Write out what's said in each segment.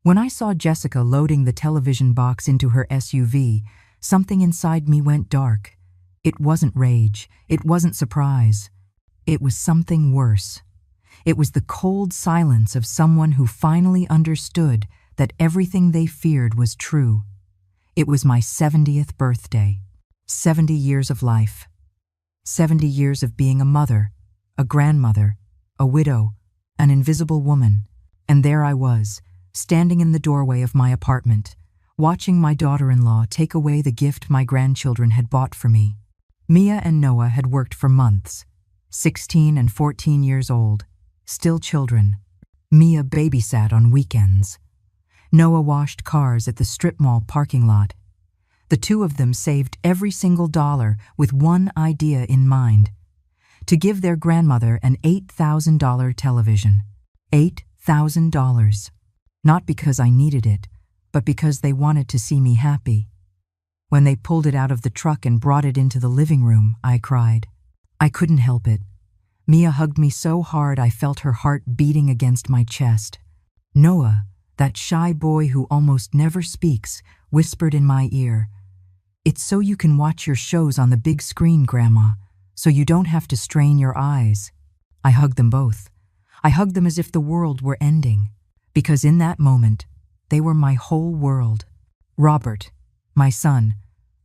When I saw Jessica loading the television box into her SUV, something inside me went dark. It wasn't rage. It wasn't surprise. It was something worse. It was the cold silence of someone who finally understood that everything they feared was true. It was my 70th birthday. 70 years of life. 70 years of being a mother, a grandmother, a widow, an invisible woman. And there I was, standing in the doorway of my apartment, watching my daughter-in-law take away the gift my grandchildren had bought for me. Mia and Noah had worked for months, 16 and 14 years old, still children. Mia babysat on weekends. Noah washed cars at the strip mall parking lot. The two of them saved every single dollar with one idea in mind: to give their grandmother an $8,000 television. $8,000. Not because I needed it, but because they wanted to see me happy. When they pulled it out of the truck and brought it into the living room, I cried. I couldn't help it. Mia hugged me so hard I felt her heart beating against my chest. Noah, that shy boy who almost never speaks, whispered in my ear, "It's so you can watch your shows on the big screen, Grandma, so you don't have to strain your eyes." I hugged them both. I hugged them as if the world were ending, because in that moment, they were my whole world. Robert, my son,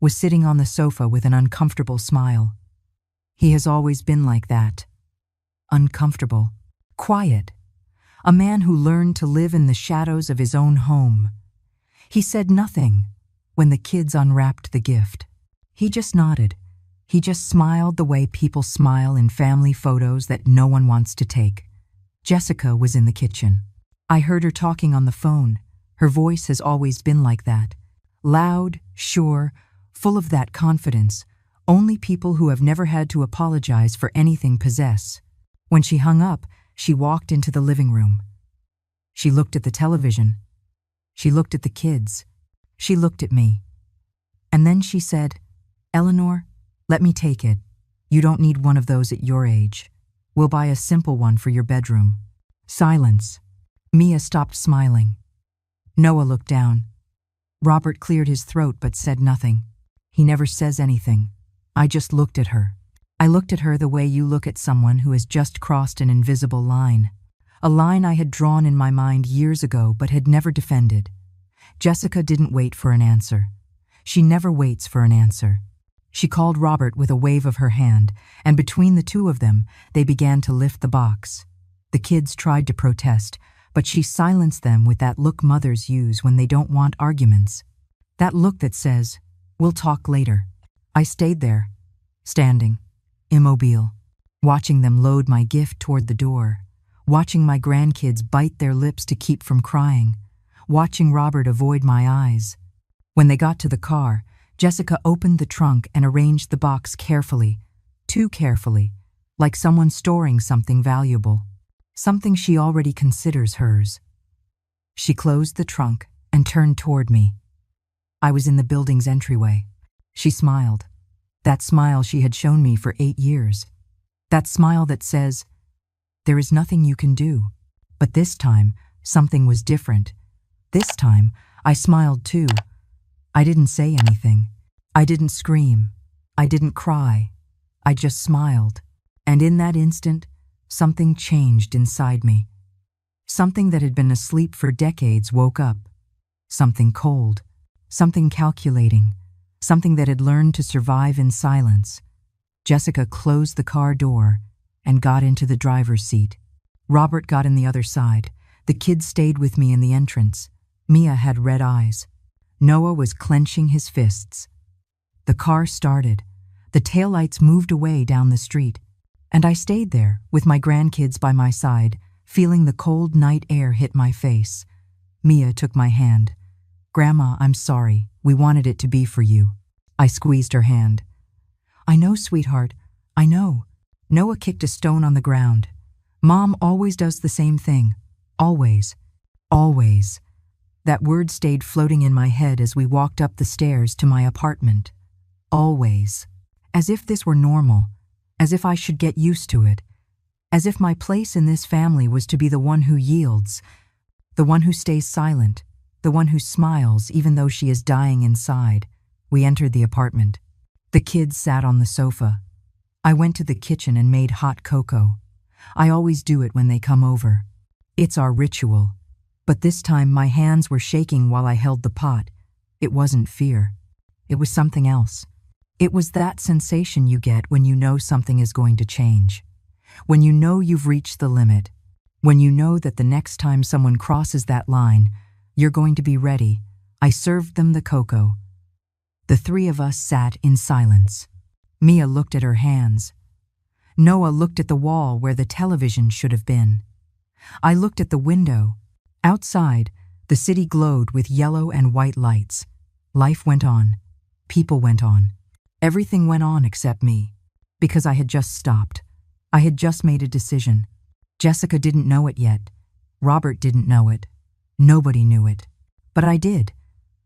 was sitting on the sofa with an uncomfortable smile. He has always been like that. Uncomfortable, quiet, a man who learned to live in the shadows of his own home. He said nothing when the kids unwrapped the gift. He just nodded. He just smiled the way people smile in family photos that no one wants to take. Jessica was in the kitchen. I heard her talking on the phone. Her voice has always been like that. Loud, sure, full of that confidence only people who have never had to apologize for anything possess. When she hung up, she walked into the living room. She looked at the television. She looked at the kids. She looked at me. And then she said, "Eleanor, let me take it. You don't need one of those at your age. We'll buy a simple one for your bedroom." Silence. Mia stopped smiling. Noah looked down. Robert cleared his throat but said nothing. He never says anything. I just looked at her. I looked at her the way you look at someone who has just crossed an invisible line. A line I had drawn in my mind years ago but had never defended. Jessica didn't wait for an answer. She never waits for an answer. She called Robert with a wave of her hand, and between the two of them, they began to lift the box. The kids tried to protest, but she silenced them with that look mothers use when they don't want arguments. That look that says, "We'll talk later." I stayed there, standing, immobile, watching them load my gift toward the door, watching my grandkids bite their lips to keep from crying, watching Robert avoid my eyes. When they got to the car, Jessica opened the trunk and arranged the box carefully, too carefully, like someone storing something valuable, something she already considers hers. She closed the trunk and turned toward me. I was in the building's entryway. She smiled. That smile she had shown me for 8 years. That smile that says, "There is nothing you can do." But this time, something was different. This time, I smiled too. I didn't say anything. I didn't scream. I didn't cry. I just smiled. And in that instant, something changed inside me. Something that had been asleep for decades woke up. Something cold. Something calculating. Something that had learned to survive in silence. Jessica closed the car door and got into the driver's seat. Robert got in the other side. The kids stayed with me in the entrance. Mia had red eyes. Noah was clenching his fists. The car started. The taillights moved away down the street. And I stayed there, with my grandkids by my side, feeling the cold night air hit my face. Mia took my hand. "Grandma, I'm sorry. We wanted it to be for you." I squeezed her hand. "I know, sweetheart. I know." Noah kicked a stone on the ground. "Mom always does the same thing. Always. Always." That word stayed floating in my head as we walked up the stairs to my apartment. Always. As if this were normal. As if I should get used to it. As if my place in this family was to be the one who yields, the one who stays silent, the one who smiles even though she is dying inside. We entered the apartment. The kids sat on the sofa. I went to the kitchen and made hot cocoa. I always do it when they come over. It's our ritual. But this time my hands were shaking while I held the pot. It wasn't fear. It was something else. It was that sensation you get when you know something is going to change. When you know you've reached the limit. When you know that the next time someone crosses that line, you're going to be ready. I served them the cocoa. The three of us sat in silence. Mia looked at her hands. Noah looked at the wall where the television should have been. I looked at the window. Outside, the city glowed with yellow and white lights. Life went on. People went on. Everything went on except me. Because I had just stopped. I had just made a decision. Jessica didn't know it yet. Robert didn't know it. Nobody knew it. But I did.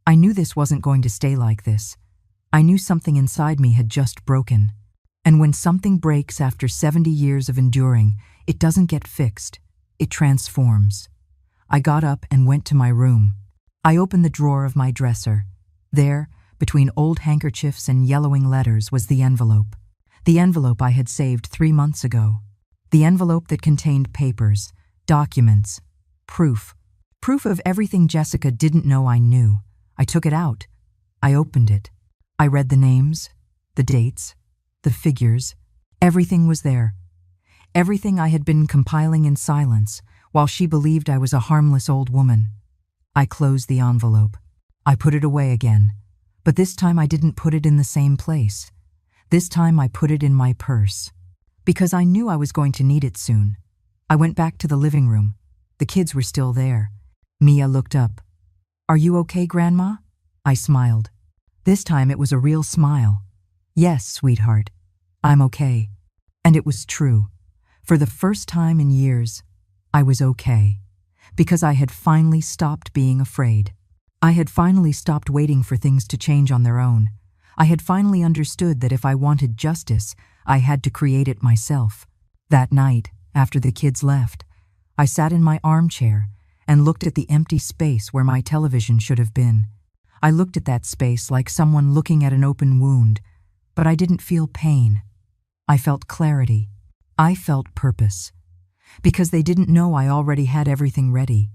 I knew this wasn't going to stay like this. I knew something inside me had just broken. And when something breaks after 70 years of enduring, it doesn't get fixed. It transforms. I got up and went to my room. I opened the drawer of my dresser. There, between old handkerchiefs and yellowing letters, was the envelope. The envelope I had saved 3 months ago. The envelope that contained papers, documents, proof. Proof of everything Jessica didn't know I knew. I took it out. I opened it. I read the names, the dates, the figures. Everything was there. Everything I had been compiling in silence, while she believed I was a harmless old woman. I closed the envelope. I put it away again. But this time I didn't put it in the same place. This time I put it in my purse. Because I knew I was going to need it soon. I went back to the living room. The kids were still there. Mia looked up. "Are you okay, Grandma?" I smiled. This time it was a real smile. "Yes, sweetheart. I'm okay." And it was true. For the first time in years, I was okay. Because I had finally stopped being afraid. I had finally stopped waiting for things to change on their own. I had finally understood that if I wanted justice, I had to create it myself. That night, after the kids left, I sat in my armchair and looked at the empty space where my television should have been. I looked at that space like someone looking at an open wound, but I didn't feel pain. I felt clarity. I felt purpose. Because they didn't know I already had everything ready.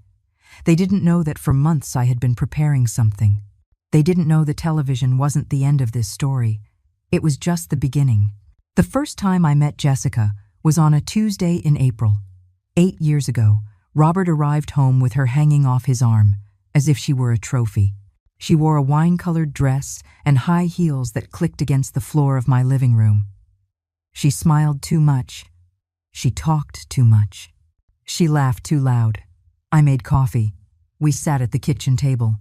They didn't know that for months I had been preparing something. They didn't know the television wasn't the end of this story. It was just the beginning. The first time I met Jessica was on a Tuesday in April. 8 years ago, Robert arrived home with her hanging off his arm, as if she were a trophy. She wore a wine-colored dress and high heels that clicked against the floor of my living room. She smiled too much. She talked too much. She laughed too loud. I made coffee. We sat at the kitchen table.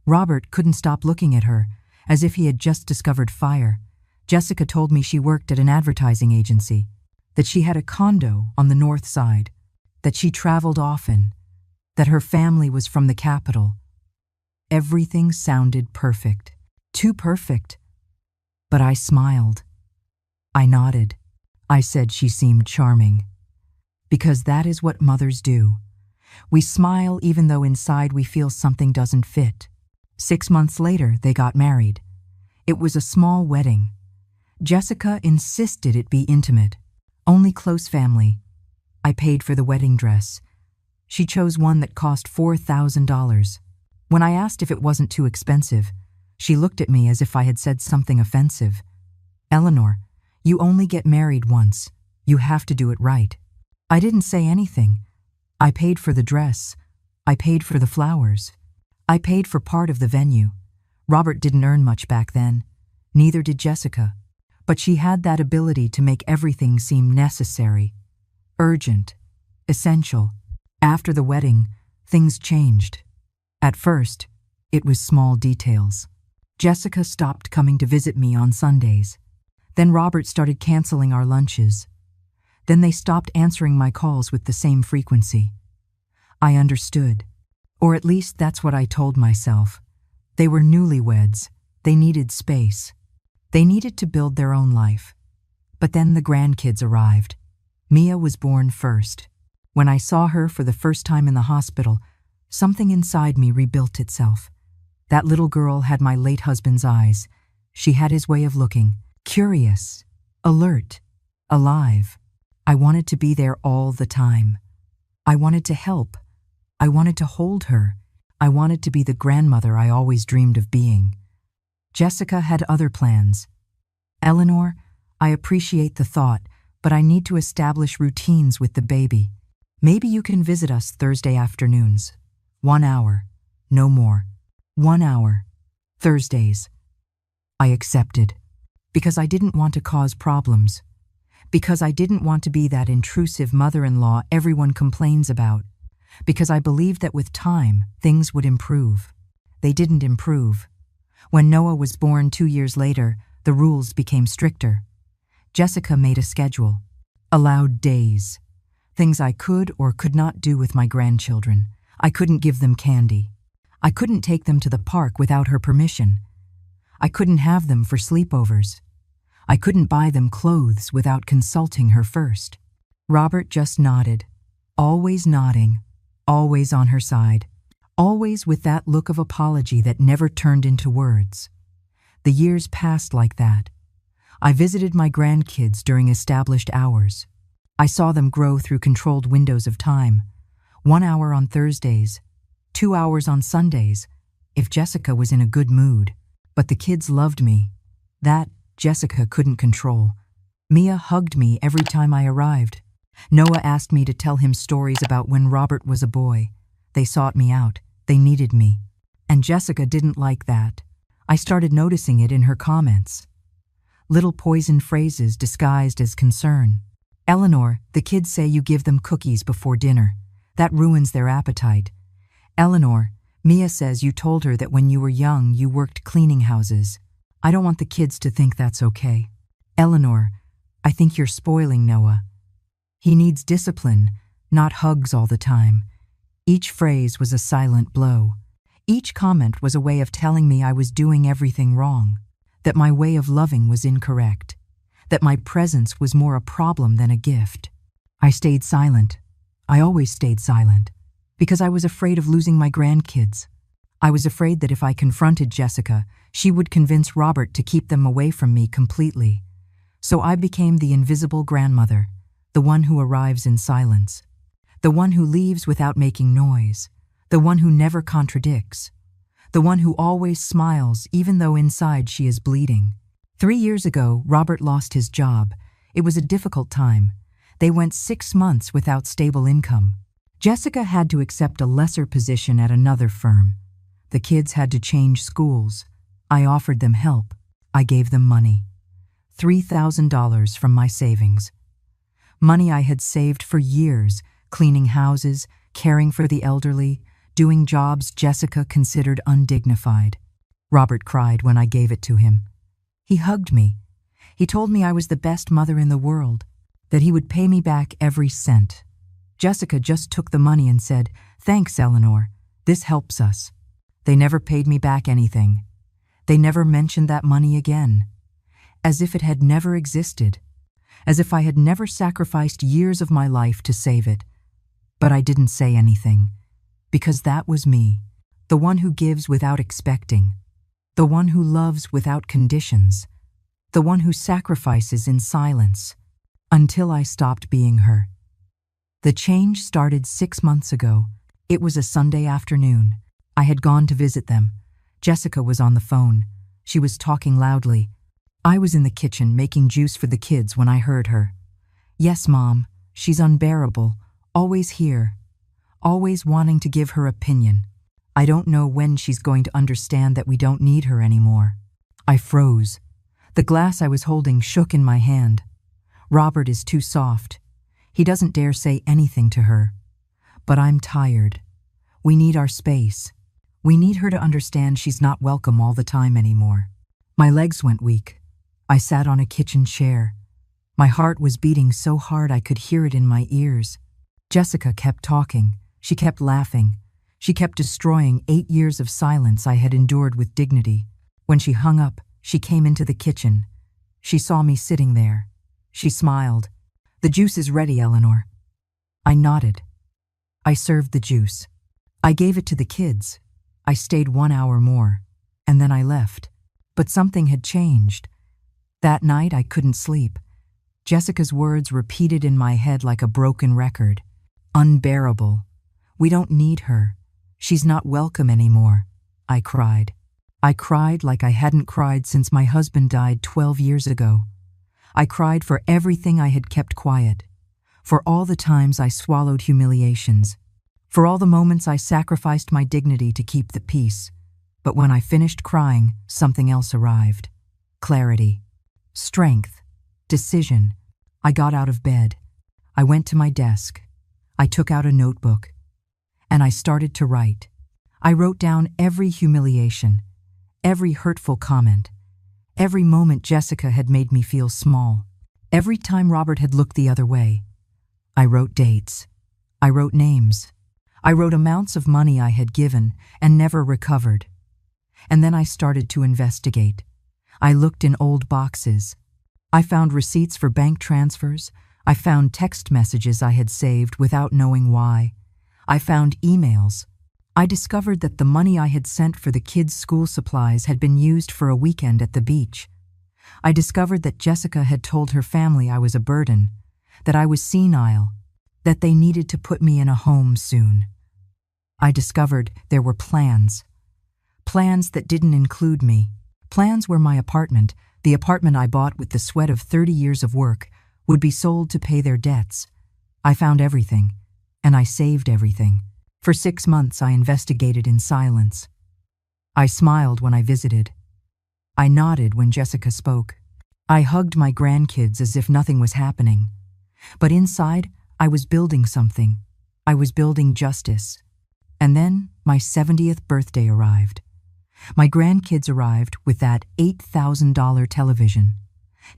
Robert couldn't stop looking at her, as if he had just discovered fire. Jessica told me she worked at an advertising agency, that she had a condo on the north side, that she traveled often, that her family was from the capital. Everything sounded perfect. Too perfect. But I smiled. I nodded. I said she seemed charming. Because that is what mothers do. We smile even though inside we feel something doesn't fit. 6 months later, they got married. It was a small wedding. Jessica insisted it be intimate, only close family. I paid for the wedding dress. She chose one that cost $4,000. When I asked if it wasn't too expensive, she looked at me as if I had said something offensive. "Eleanor, you only get married once. You have to do it right." I didn't say anything. I paid for the dress. I paid for the flowers. I paid for part of the venue. Robert didn't earn much back then. Neither did Jessica. But she had that ability to make everything seem necessary, urgent, essential. After the wedding, things changed. At first, it was small details. Jessica stopped coming to visit me on Sundays. Then Robert started canceling our lunches. Then they stopped answering my calls with the same frequency. I understood. Or at least that's what I told myself. They were newlyweds. They needed space. They needed to build their own life. But then the grandkids arrived. Mia was born first. When I saw her for the first time in the hospital, Something inside me rebuilt itself. That little girl had my late husband's eyes. She had his way of looking, curious, alert, alive. I wanted to be there all the time. I wanted to help. I wanted to hold her. I wanted to be the grandmother I always dreamed of being. Jessica had other plans. Eleanor, I appreciate the thought, but I need to establish routines with the baby. Maybe you can visit us Thursday afternoons. 1 hour, no more. 1 hour, Thursdays. I accepted, because I didn't want to cause problems, because I didn't want to be that intrusive mother-in-law everyone complains about, because I believed that with time, things would improve. They didn't improve. When Noah was born 2 years later, the rules became stricter. Jessica made a schedule, allowed days, things I could or could not do with my grandchildren. I couldn't give them candy. I couldn't take them to the park without her permission. I couldn't have them for sleepovers. I couldn't buy them clothes without consulting her first. Robert just nodded, always nodding, always on her side, always with that look of apology that never turned into words. The years passed like that. I visited my grandkids during established hours. I saw them grow through controlled windows of time. 1 hour on Thursdays, 2 hours on Sundays, if Jessica was in a good mood. But the kids loved me. That Jessica couldn't control. Mia hugged me every time I arrived. Noah asked me to tell him stories about when Robert was a boy. They sought me out. They needed me. And Jessica didn't like that. I started noticing it in her comments. Little poisoned phrases disguised as concern. Eleanor, the kids say you give them cookies before dinner. That ruins their appetite. Eleanor, Mia says you told her that when you were young you worked cleaning houses. I don't want the kids to think that's okay. Eleanor, I think you're spoiling Noah. He needs discipline, not hugs all the time. Each phrase was a silent blow. Each comment was a way of telling me I was doing everything wrong, that my way of loving was incorrect, that my presence was more a problem than a gift. I stayed silent. I always stayed silent, because I was afraid of losing my grandkids. I was afraid that if I confronted Jessica, she would convince Robert to keep them away from me completely. So I became the invisible grandmother, the one who arrives in silence, the one who leaves without making noise, the one who never contradicts, the one who always smiles even though inside she is bleeding. 3 years ago, Robert lost his job. It was a difficult time. They went 6 months without stable income. Jessica had to accept a lesser position at another firm. The kids had to change schools. I offered them help. I gave them money. $3,000 from my savings. Money I had saved for years, cleaning houses, caring for the elderly, doing jobs Jessica considered undignified. Robert cried when I gave it to him. He hugged me. He told me I was the best mother in the world, that he would pay me back every cent. Jessica just took the money and said, "Thanks, Eleanor. This helps us." They never paid me back anything. They never mentioned that money again. As if it had never existed. As if I had never sacrificed years of my life to save it. But I didn't say anything. Because that was me. The one who gives without expecting. The one who loves without conditions. The one who sacrifices in silence. Until I stopped being her. The change started 6 months ago. It was a Sunday afternoon. I had gone to visit them. Jessica was on the phone. She was talking loudly. I was in the kitchen making juice for the kids when I heard her. "Yes, Mom, she's unbearable, always here, always wanting to give her opinion. I don't know when she's going to understand that we don't need her anymore." I froze. The glass I was holding shook in my hand. Robert is too soft. He doesn't dare say anything to her. But I'm tired. We need our space. We need her to understand she's not welcome all the time anymore. My legs went weak. I sat on a kitchen chair. My heart was beating so hard I could hear it in my ears. Jessica kept talking. She kept laughing. She kept destroying 8 years of silence I had endured with dignity. When she hung up, she came into the kitchen. She saw me sitting there. She smiled. "The juice is ready, Eleanor." I nodded. I served the juice. I gave it to the kids. I stayed 1 hour more, and then I left. But something had changed. That night I couldn't sleep. Jessica's words repeated in my head like a broken record. Unbearable. We don't need her. She's not welcome anymore. I cried. I cried like I hadn't cried since my husband died 12 years ago. I cried for everything I had kept quiet, for all the times I swallowed humiliations, for all the moments I sacrificed my dignity to keep the peace. But when I finished crying, something else arrived. Clarity. Strength. Decision. I got out of bed. I went to my desk. I took out a notebook. And I started to write. I wrote down every humiliation, every hurtful comment, every moment Jessica had made me feel small, every time Robert had looked the other way. I wrote dates. I wrote names. I wrote amounts of money I had given and never recovered. And then I started to investigate. I looked in old boxes. I found receipts for bank transfers. I found text messages I had saved without knowing why. I found emails. I discovered that the money I had sent for the kids' school supplies had been used for a weekend at the beach. I discovered that Jessica had told her family I was a burden, that I was senile, that they needed to put me in a home soon. I discovered there were plans. Plans that didn't include me. Plans where my apartment, the apartment I bought with the sweat of 30 years of work, would be sold to pay their debts. I found everything, and I saved everything. For 6 months I investigated in silence. I smiled when I visited. I nodded when Jessica spoke. I hugged my grandkids as if nothing was happening. But inside, I was building something. I was building justice. And then my 70th birthday arrived. My grandkids arrived with that $8,000 television.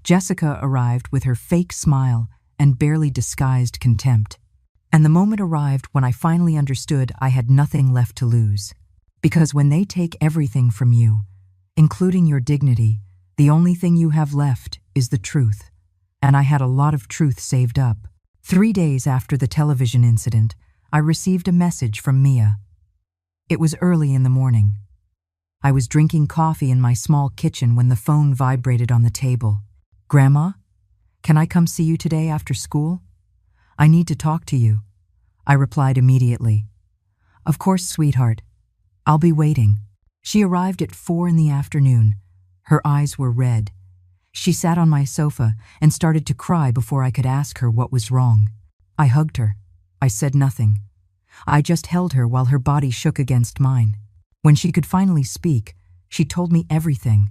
Jessica arrived with her fake smile and barely disguised contempt. And the moment arrived when I finally understood I had nothing left to lose. Because when they take everything from you, including your dignity, the only thing you have left is the truth. And I had a lot of truth saved up. 3 days after the television incident, I received a message from Mia. It was early in the morning. I was drinking coffee in my small kitchen when the phone vibrated on the table. "Grandma, can I come see you today after school? I need to talk to you." I replied immediately. "Of course, sweetheart. I'll be waiting." She arrived at 4 in the afternoon. Her eyes were red. She sat on my sofa and started to cry before I could ask her what was wrong. I hugged her. I said nothing. I just held her while her body shook against mine. When she could finally speak, she told me everything.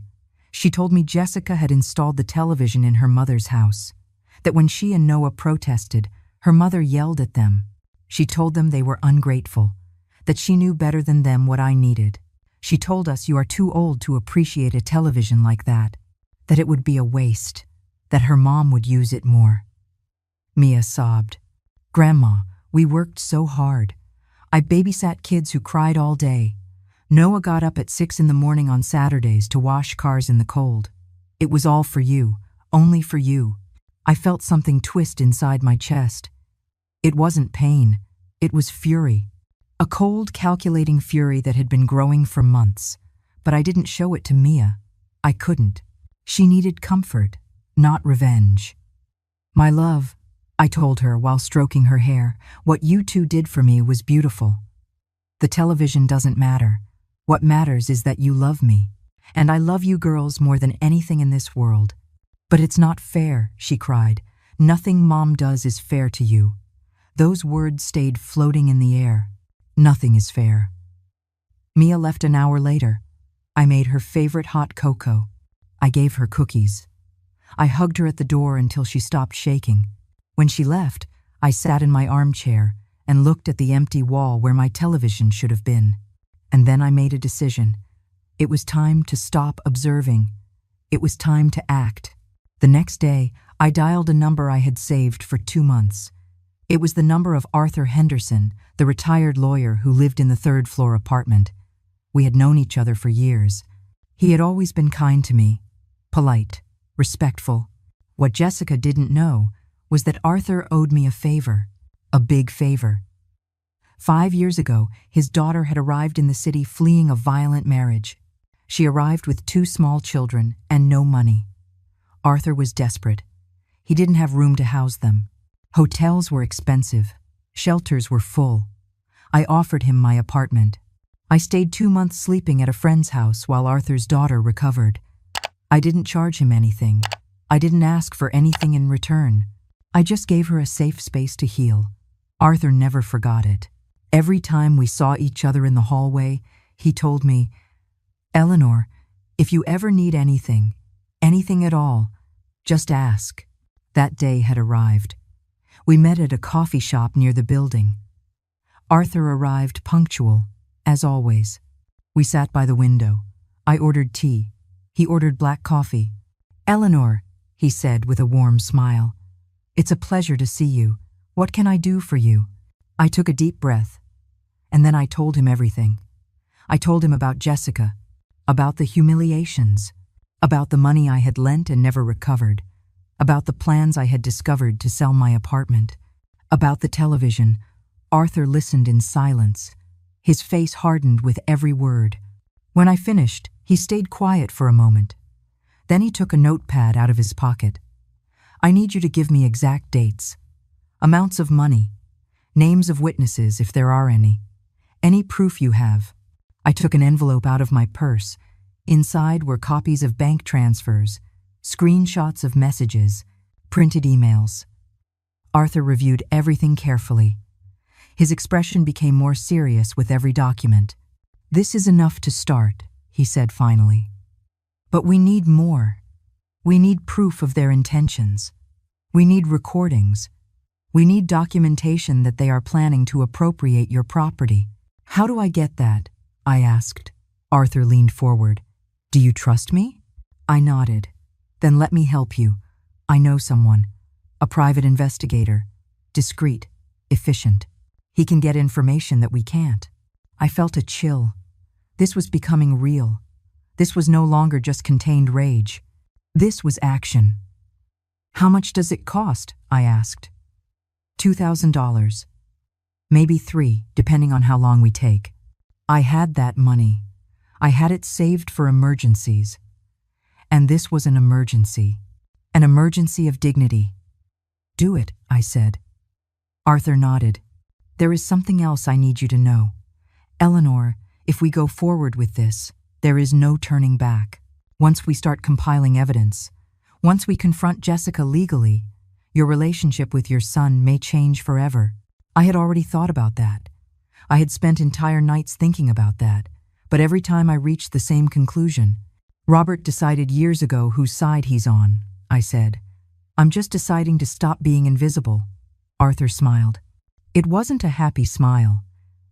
She told me Jessica had installed the television in her mother's house, that when she and Noah protested, her mother yelled at them. She told them they were ungrateful, that she knew better than them what I needed. She told us you are too old to appreciate a television like that it would be a waste, that her mom would use it more. Mia sobbed. "Grandma, we worked so hard. I babysat kids who cried all day. Noah got up at 6 in the morning on Saturdays to wash cars in the cold. It was all for you, only for you." I felt something twist inside my chest. It wasn't pain, it was fury. A cold, calculating fury that had been growing for months. But I didn't show it to Mia. I couldn't. She needed comfort, not revenge. "My love," I told her while stroking her hair, "what you two did for me was beautiful. The television doesn't matter. What matters is that you love me. And I love you girls more than anything in this world." "But it's not fair," she cried. "Nothing Mom does is fair to you." Those words stayed floating in the air. Nothing is fair. Mia left an hour later. I made her favorite hot cocoa. I gave her cookies. I hugged her at the door until she stopped shaking. When she left, I sat in my armchair and looked at the empty wall where my television should have been. And then I made a decision. It was time to stop observing. It was time to act. The next day, I dialed a number I had saved for 2 months. It was the number of Arthur Henderson, the retired lawyer who lived in the 3rd-floor apartment. We had known each other for years. He had always been kind to me, polite, respectful. What Jessica didn't know was that Arthur owed me a favor, a big favor. 5 years ago, his daughter had arrived in the city fleeing a violent marriage. She arrived with 2 small children and no money. Arthur was desperate. He didn't have room to house them. Hotels were expensive. Shelters were full. I offered him my apartment. I stayed 2 months sleeping at a friend's house while Arthur's daughter recovered. I didn't charge him anything. I didn't ask for anything in return. I just gave her a safe space to heal. Arthur never forgot it. Every time we saw each other in the hallway, he told me, "Eleanor, if you ever need anything at all, just ask." That day had arrived. We met at a coffee shop near the building. Arthur arrived punctual, as always. We sat by the window. I ordered tea. He ordered black coffee. "Eleanor," he said with a warm smile, "it's a pleasure to see you. What can I do for you?" I took a deep breath, and then I told him everything. I told him about Jessica, about the humiliations, about the money I had lent and never recovered, about the plans I had discovered to sell my apartment, about the television. Arthur listened in silence. His face hardened with every word. When I finished, he stayed quiet for a moment. Then he took a notepad out of his pocket. "I need you to give me exact dates, amounts of money, names of witnesses if there are any proof you have." I took an envelope out of my purse. Inside were copies of bank transfers, screenshots of messages, printed emails. Arthur reviewed everything carefully. His expression became more serious with every document. "This is enough to start," he said finally. "But we need more. We need proof of their intentions. We need recordings. We need documentation that they are planning to appropriate your property." "How do I get that?" I asked. Arthur leaned forward. "Do you trust me?" I nodded. "Then let me help you. I know someone. A private investigator. Discreet. Efficient. He can get information that we can't." I felt a chill. This was becoming real. This was no longer just contained rage. This was action. "How much does it cost?" I asked. $2,000. Maybe 3, depending on how long we take. I had that money. I had it saved for emergencies. And this was an emergency of dignity. "Do it," I said. Arthur nodded. "There is something else I need you to know. Eleanor, if we go forward with this, there is no turning back. Once we start compiling evidence, once we confront Jessica legally, your relationship with your son may change forever." I had already thought about that. I had spent entire nights thinking about that, but every time I reached the same conclusion. "Robert decided years ago whose side he's on," I said. "I'm just deciding to stop being invisible." Arthur smiled. It wasn't a happy smile.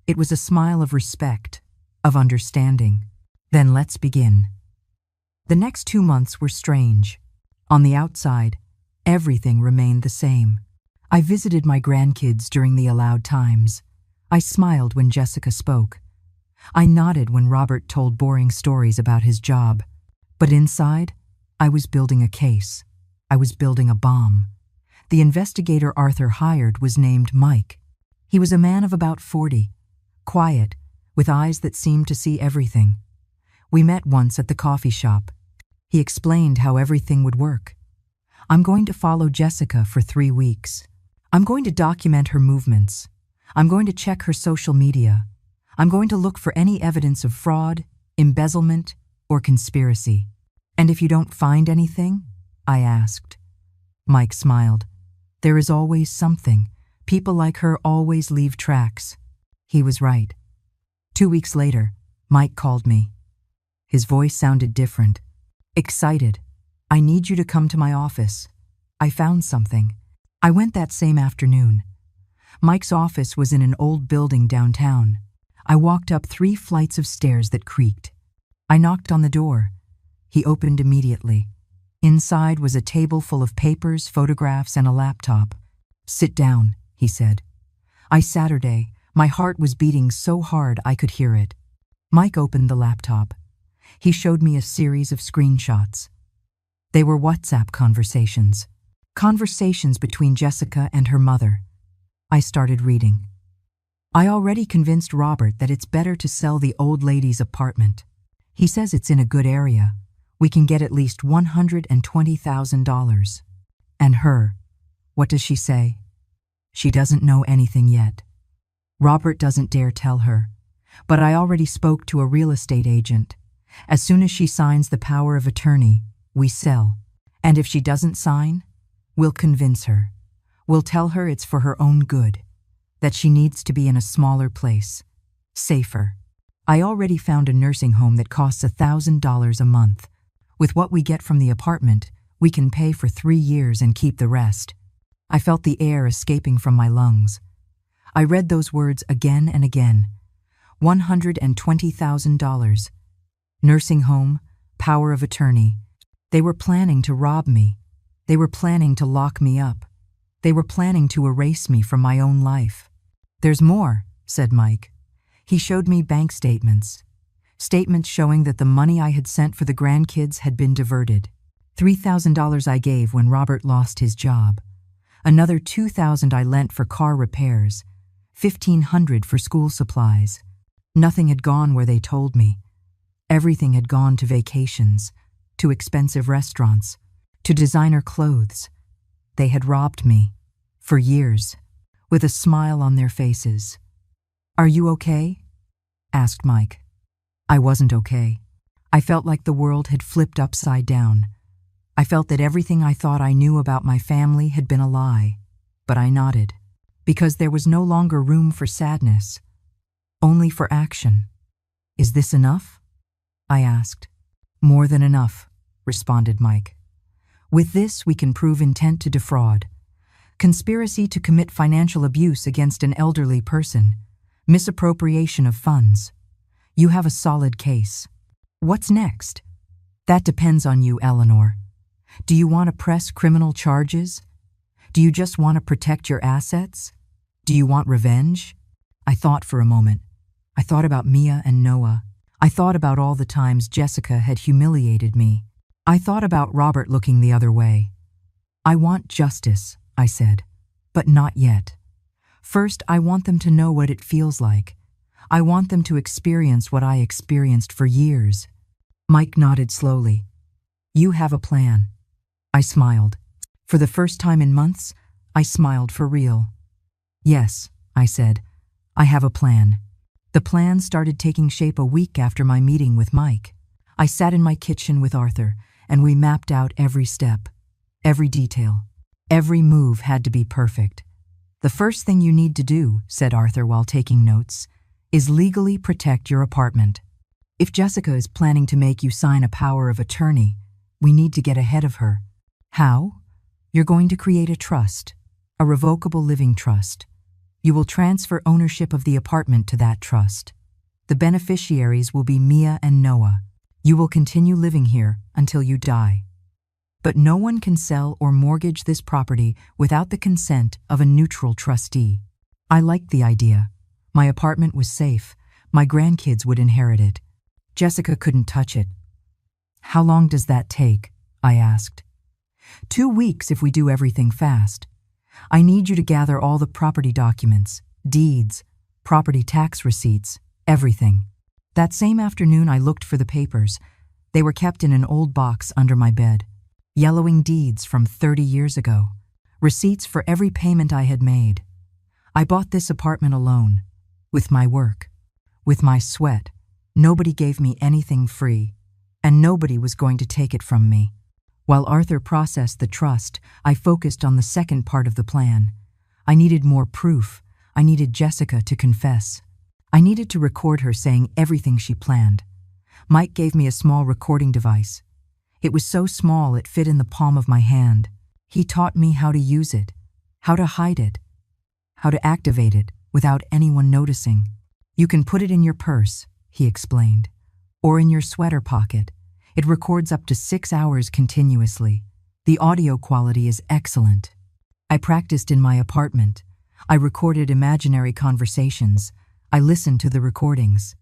It was a smile of respect, of understanding. "Then let's begin." The next 2 months were strange. On the outside, everything remained the same. I visited my grandkids during the allowed times. I smiled when Jessica spoke. I nodded when Robert told boring stories about his job. But inside, I was building a case. I was building a bomb. The investigator Arthur hired was named Mike. He was a man of about 40, quiet, with eyes that seemed to see everything. We met once at the coffee shop. He explained how everything would work. "I'm going to follow Jessica for 3 weeks. I'm going to document her movements. I'm going to check her social media. I'm going to look for any evidence of fraud, embezzlement, or conspiracy." "And if you don't find anything?" I asked. Mike smiled. "There is always something. People like her always leave tracks." He was right. 2 weeks later, Mike called me. His voice sounded different. Excited. "I need you to come to my office. I found something." I went that same afternoon. Mike's office was in an old building downtown. I walked up 3 flights of stairs that creaked. I knocked on the door. He opened immediately. Inside was a table full of papers, photographs, and a laptop. "Sit down," he said. Saturday, my heart was beating so hard I could hear it. Mike opened the laptop. He showed me a series of screenshots. They were WhatsApp conversations. Conversations between Jessica and her mother. I started reading. I already convinced Robert that it's better to sell the old lady's apartment. He says it's in a good area. We can get at least $120,000. And her, what does she say? She doesn't know anything yet. Robert doesn't dare tell her. But I already spoke to a real estate agent. As soon as she signs the power of attorney, we sell. And if she doesn't sign, we'll convince her. We'll tell her it's for her own good, that she needs to be in a smaller place, safer. I already found a nursing home that costs $1,000 a month. With what we get from the apartment, we can pay for 3 years and keep the rest. I felt the air escaping from my lungs. I read those words again and again. $120,000. Nursing home, power of attorney. They were planning to rob me. They were planning to lock me up. They were planning to erase me from my own life. There's more, said Mike. He showed me bank statements. Statements showing that the money I had sent for the grandkids had been diverted. $3,000 I gave when Robert lost his job. Another $2,000 I lent for car repairs. $1,500 for school supplies. Nothing had gone where they told me. Everything had gone to vacations, to expensive restaurants, to designer clothes. They had robbed me, for years, with a smile on their faces. "Are you okay?" asked Mike. I wasn't okay. I felt like the world had flipped upside down. I felt that everything I thought I knew about my family had been a lie, but I nodded, because there was no longer room for sadness, only for action. "Is this enough?" I asked. "More than enough," responded Mike. "With this, we can prove intent to defraud, conspiracy to commit financial abuse against an elderly person, misappropriation of funds. You have a solid case. What's next?" "That depends on you, Eleanor. Do you want to press criminal charges? Do you just want to protect your assets? Do you want revenge?" I thought for a moment. I thought about Mia and Noah. I thought about all the times Jessica had humiliated me. I thought about Robert looking the other way. "I want justice," I said, "but not yet. First, I want them to know what it feels like. I want them to experience what I experienced for years." Mike nodded slowly. "You have a plan." I smiled. For the first time in months, I smiled for real. "Yes," I said, "I have a plan." The plan started taking shape a week after my meeting with Mike. I sat in my kitchen with Arthur, and we mapped out every step, every detail. Every move had to be perfect. "The first thing you need to do," said Arthur while taking notes, "is legally protect your apartment. If Jessica is planning to make you sign a power of attorney, we need to get ahead of her." "How?" "You're going to create a trust, a revocable living trust. You will transfer ownership of the apartment to that trust. The beneficiaries will be Mia and Noah. You will continue living here until you die. But no one can sell or mortgage this property without the consent of a neutral trustee." I liked the idea. My apartment was safe. My grandkids would inherit it. Jessica couldn't touch it. "How long does that take?" I asked. 2 weeks if we do everything fast. I need you to gather all the property documents, deeds, property tax receipts, everything. That same afternoon I looked for the papers. They were kept in an old box under my bed. Yellowing deeds from 30 years ago. Receipts for every payment I had made. I bought this apartment alone. With my work. With my sweat. Nobody gave me anything free. And nobody was going to take it from me. While Arthur processed the trust, I focused on the second part of the plan. I needed more proof. I needed Jessica to confess. I needed to record her saying everything she planned. Mike gave me a small recording device. It was so small it fit in the palm of my hand. He taught me how to use it, how to hide it, how to activate it without anyone noticing. "You can put it in your purse," he explained, "or in your sweater pocket. It records up to 6 hours continuously. The audio quality is excellent." I practiced in my apartment. I recorded imaginary conversations. I listened to the recordings.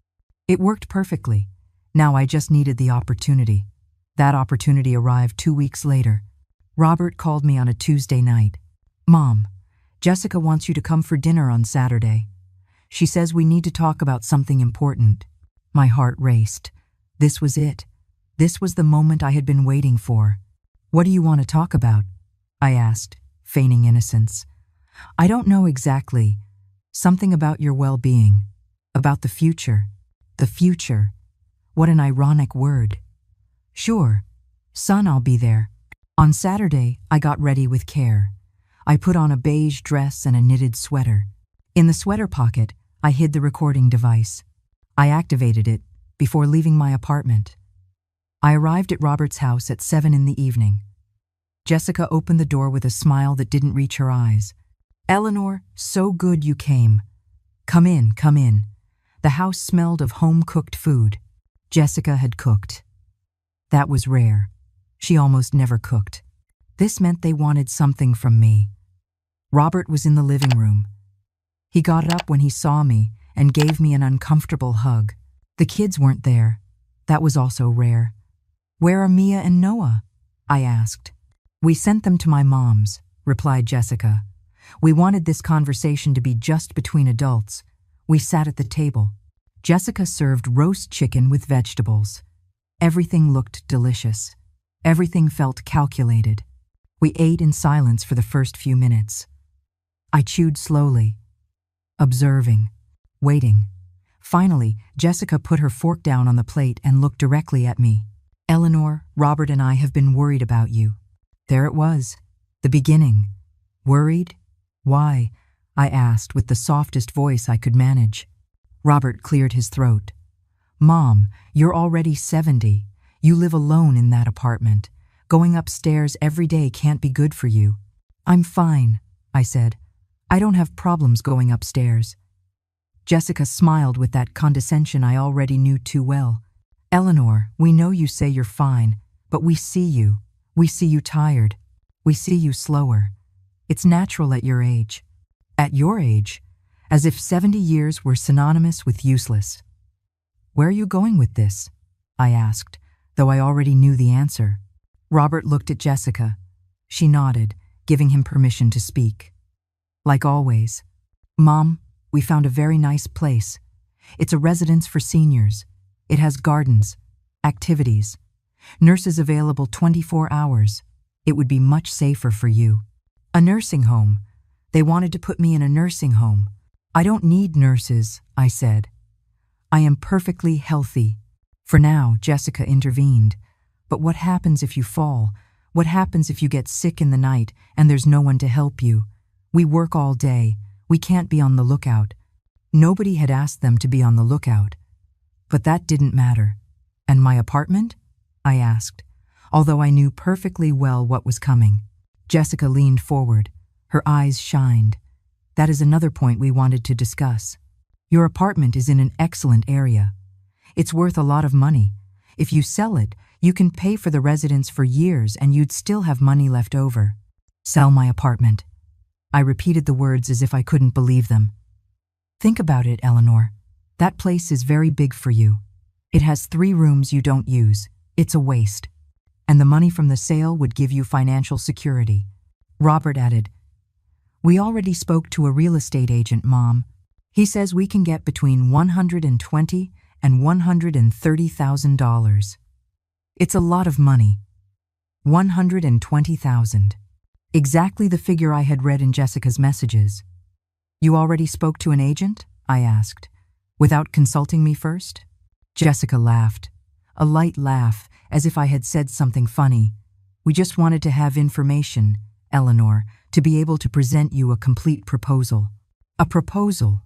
It worked perfectly. Now I just needed the opportunity. That opportunity arrived 2 weeks later. Robert called me on a Tuesday night. "Mom, Jessica wants you to come for dinner on Saturday. She says we need to talk about something important. My heart raced. This was it. This was the moment I had been waiting for. What do you want to talk about? I asked, feigning innocence. I don't know exactly. Something about your well-being. About the future. The future. What an ironic word. Sure. Son, I'll be there. On Saturday, I got ready with care. I put on a beige dress and a knitted sweater. In the sweater pocket, I hid the recording device. I activated it before leaving my apartment. I arrived at Robert's house at 7 in the evening. Jessica opened the door with a smile that didn't reach her eyes. Eleanor, so good you came. Come in, come in. The house smelled of home-cooked food. Jessica had cooked. That was rare. She almost never cooked. This meant they wanted something from me. Robert was in the living room. He got up when he saw me and gave me an uncomfortable hug. The kids weren't there. That was also rare. Where are Mia and Noah? I asked. We sent them to my mom's, replied Jessica. We wanted this conversation to be just between adults. We sat at the table. Jessica served roast chicken with vegetables. Everything looked delicious. Everything felt calculated. We ate in silence for the first few minutes. I chewed slowly, observing, waiting. Finally, Jessica put her fork down on the plate and looked directly at me. Eleanor, Robert and I have been worried about you. There it was, the beginning. Worried? Why? I asked with the softest voice I could manage. Robert cleared his throat. Mom, you're already 70. You live alone in that apartment. Going upstairs every day can't be good for you. I'm fine, I said. I don't have problems going upstairs. Jessica smiled with that condescension I already knew too well. Eleanor, we know you say you're fine, but we see you. We see you tired. We see you slower. It's natural at your age. At your age? As if 70 years were synonymous with useless. Where are you going with this? I asked, though I already knew the answer. Robert looked at Jessica. She nodded, giving him permission to speak. Like always. Mom, we found a very nice place. It's a residence for seniors. It has gardens, activities, nurses available 24 hours. It would be much safer for you. A nursing home. They wanted to put me in a nursing home. I don't need nurses, I said. I am perfectly healthy. For now, Jessica intervened. But what happens if you fall? What happens if you get sick in the night and there's no one to help you? We work all day. We can't be on the lookout. Nobody had asked them to be on the lookout. But that didn't matter. And my apartment? I asked, although I knew perfectly well what was coming. Jessica leaned forward. Her eyes shined. That is another point we wanted to discuss. Your apartment is in an excellent area. It's worth a lot of money. If you sell it, you can pay for the residence for years and you'd still have money left over. Sell my apartment. I repeated the words as if I couldn't believe them. Think about it, Eleanor. That place is very big for you. It has 3 rooms you don't use. It's a waste. And the money from the sale would give you financial security. Robert added, We already spoke to a real estate agent, Mom. He says we can get between $120,000 and $130,000. It's a lot of money. $120,000. Exactly the figure I had read in Jessica's messages. You already spoke to an agent? I asked, without consulting me first. Jessica laughed, a light laugh, as if I had said something funny. We just wanted to have information, Eleanor, to be able to present you a complete proposal. A proposal.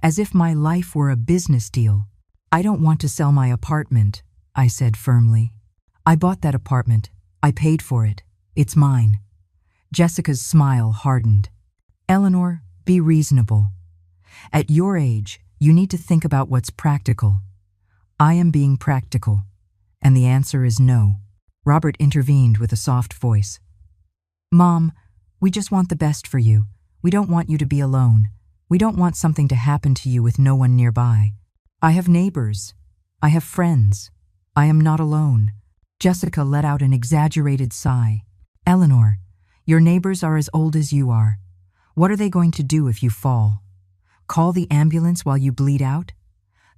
As if my life were a business deal. I don't want to sell my apartment, I said firmly. I bought that apartment. I paid for it. It's mine. Jessica's smile hardened. Eleanor, be reasonable. At your age, you need to think about what's practical. I am being practical, and the answer is no. Robert intervened with a soft voice. Mom, we just want the best for you. We don't want you to be alone. We don't want something to happen to you with no one nearby. I have neighbors. I have friends. I am not alone. Jessica let out an exaggerated sigh. Eleanor, your neighbors are as old as you are. What are they going to do if you fall? Call the ambulance while you bleed out?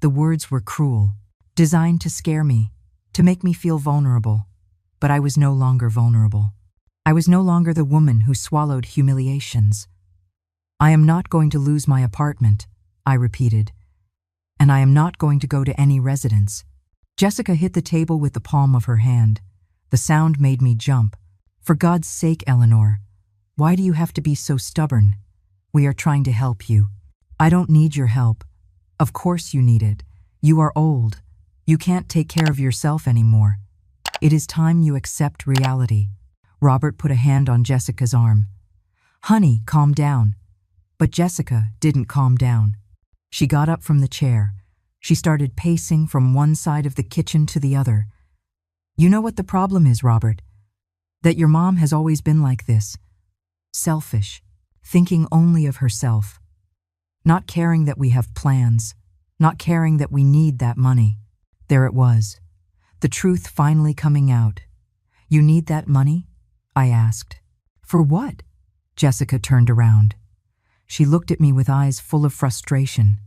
The words were cruel, designed to scare me, to make me feel vulnerable. But I was no longer vulnerable. I was no longer the woman who swallowed humiliations. I am not going to lose my apartment, I repeated, and I am not going to go to any residence. Jessica hit the table with the palm of her hand. The sound made me jump. For God's sake, Eleanor, why do you have to be so stubborn? We are trying to help you. I don't need your help. Of course you need it. You are old. You can't take care of yourself anymore. It is time you accept reality. Robert put a hand on Jessica's arm. Honey, calm down. But Jessica didn't calm down. She got up from the chair. She started pacing from one side of the kitchen to the other. You know what the problem is, Robert? That your mom has always been like this. Selfish, thinking only of herself. Not caring that we have plans, not caring that we need that money. There it was, the truth finally coming out. You need that money? I asked. For what? Jessica turned around. She looked at me with eyes full of frustration.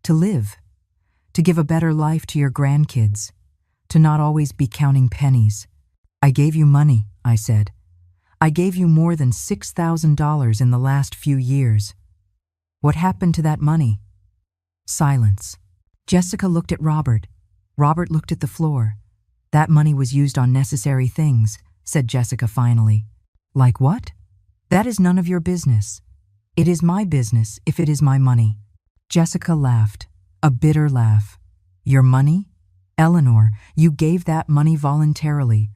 To live. To give a better life to your grandkids. To not always be counting pennies. I gave you money, I said. I gave you more than $6,000 in the last few years. What happened to that money? Silence. Jessica looked at Robert. Robert looked at the floor. That money was used on necessary things, said Jessica finally. Like what? That is none of your business. It is my business if it is my money. Jessica laughed, a bitter laugh. Your money? Eleanor, you gave that money voluntarily.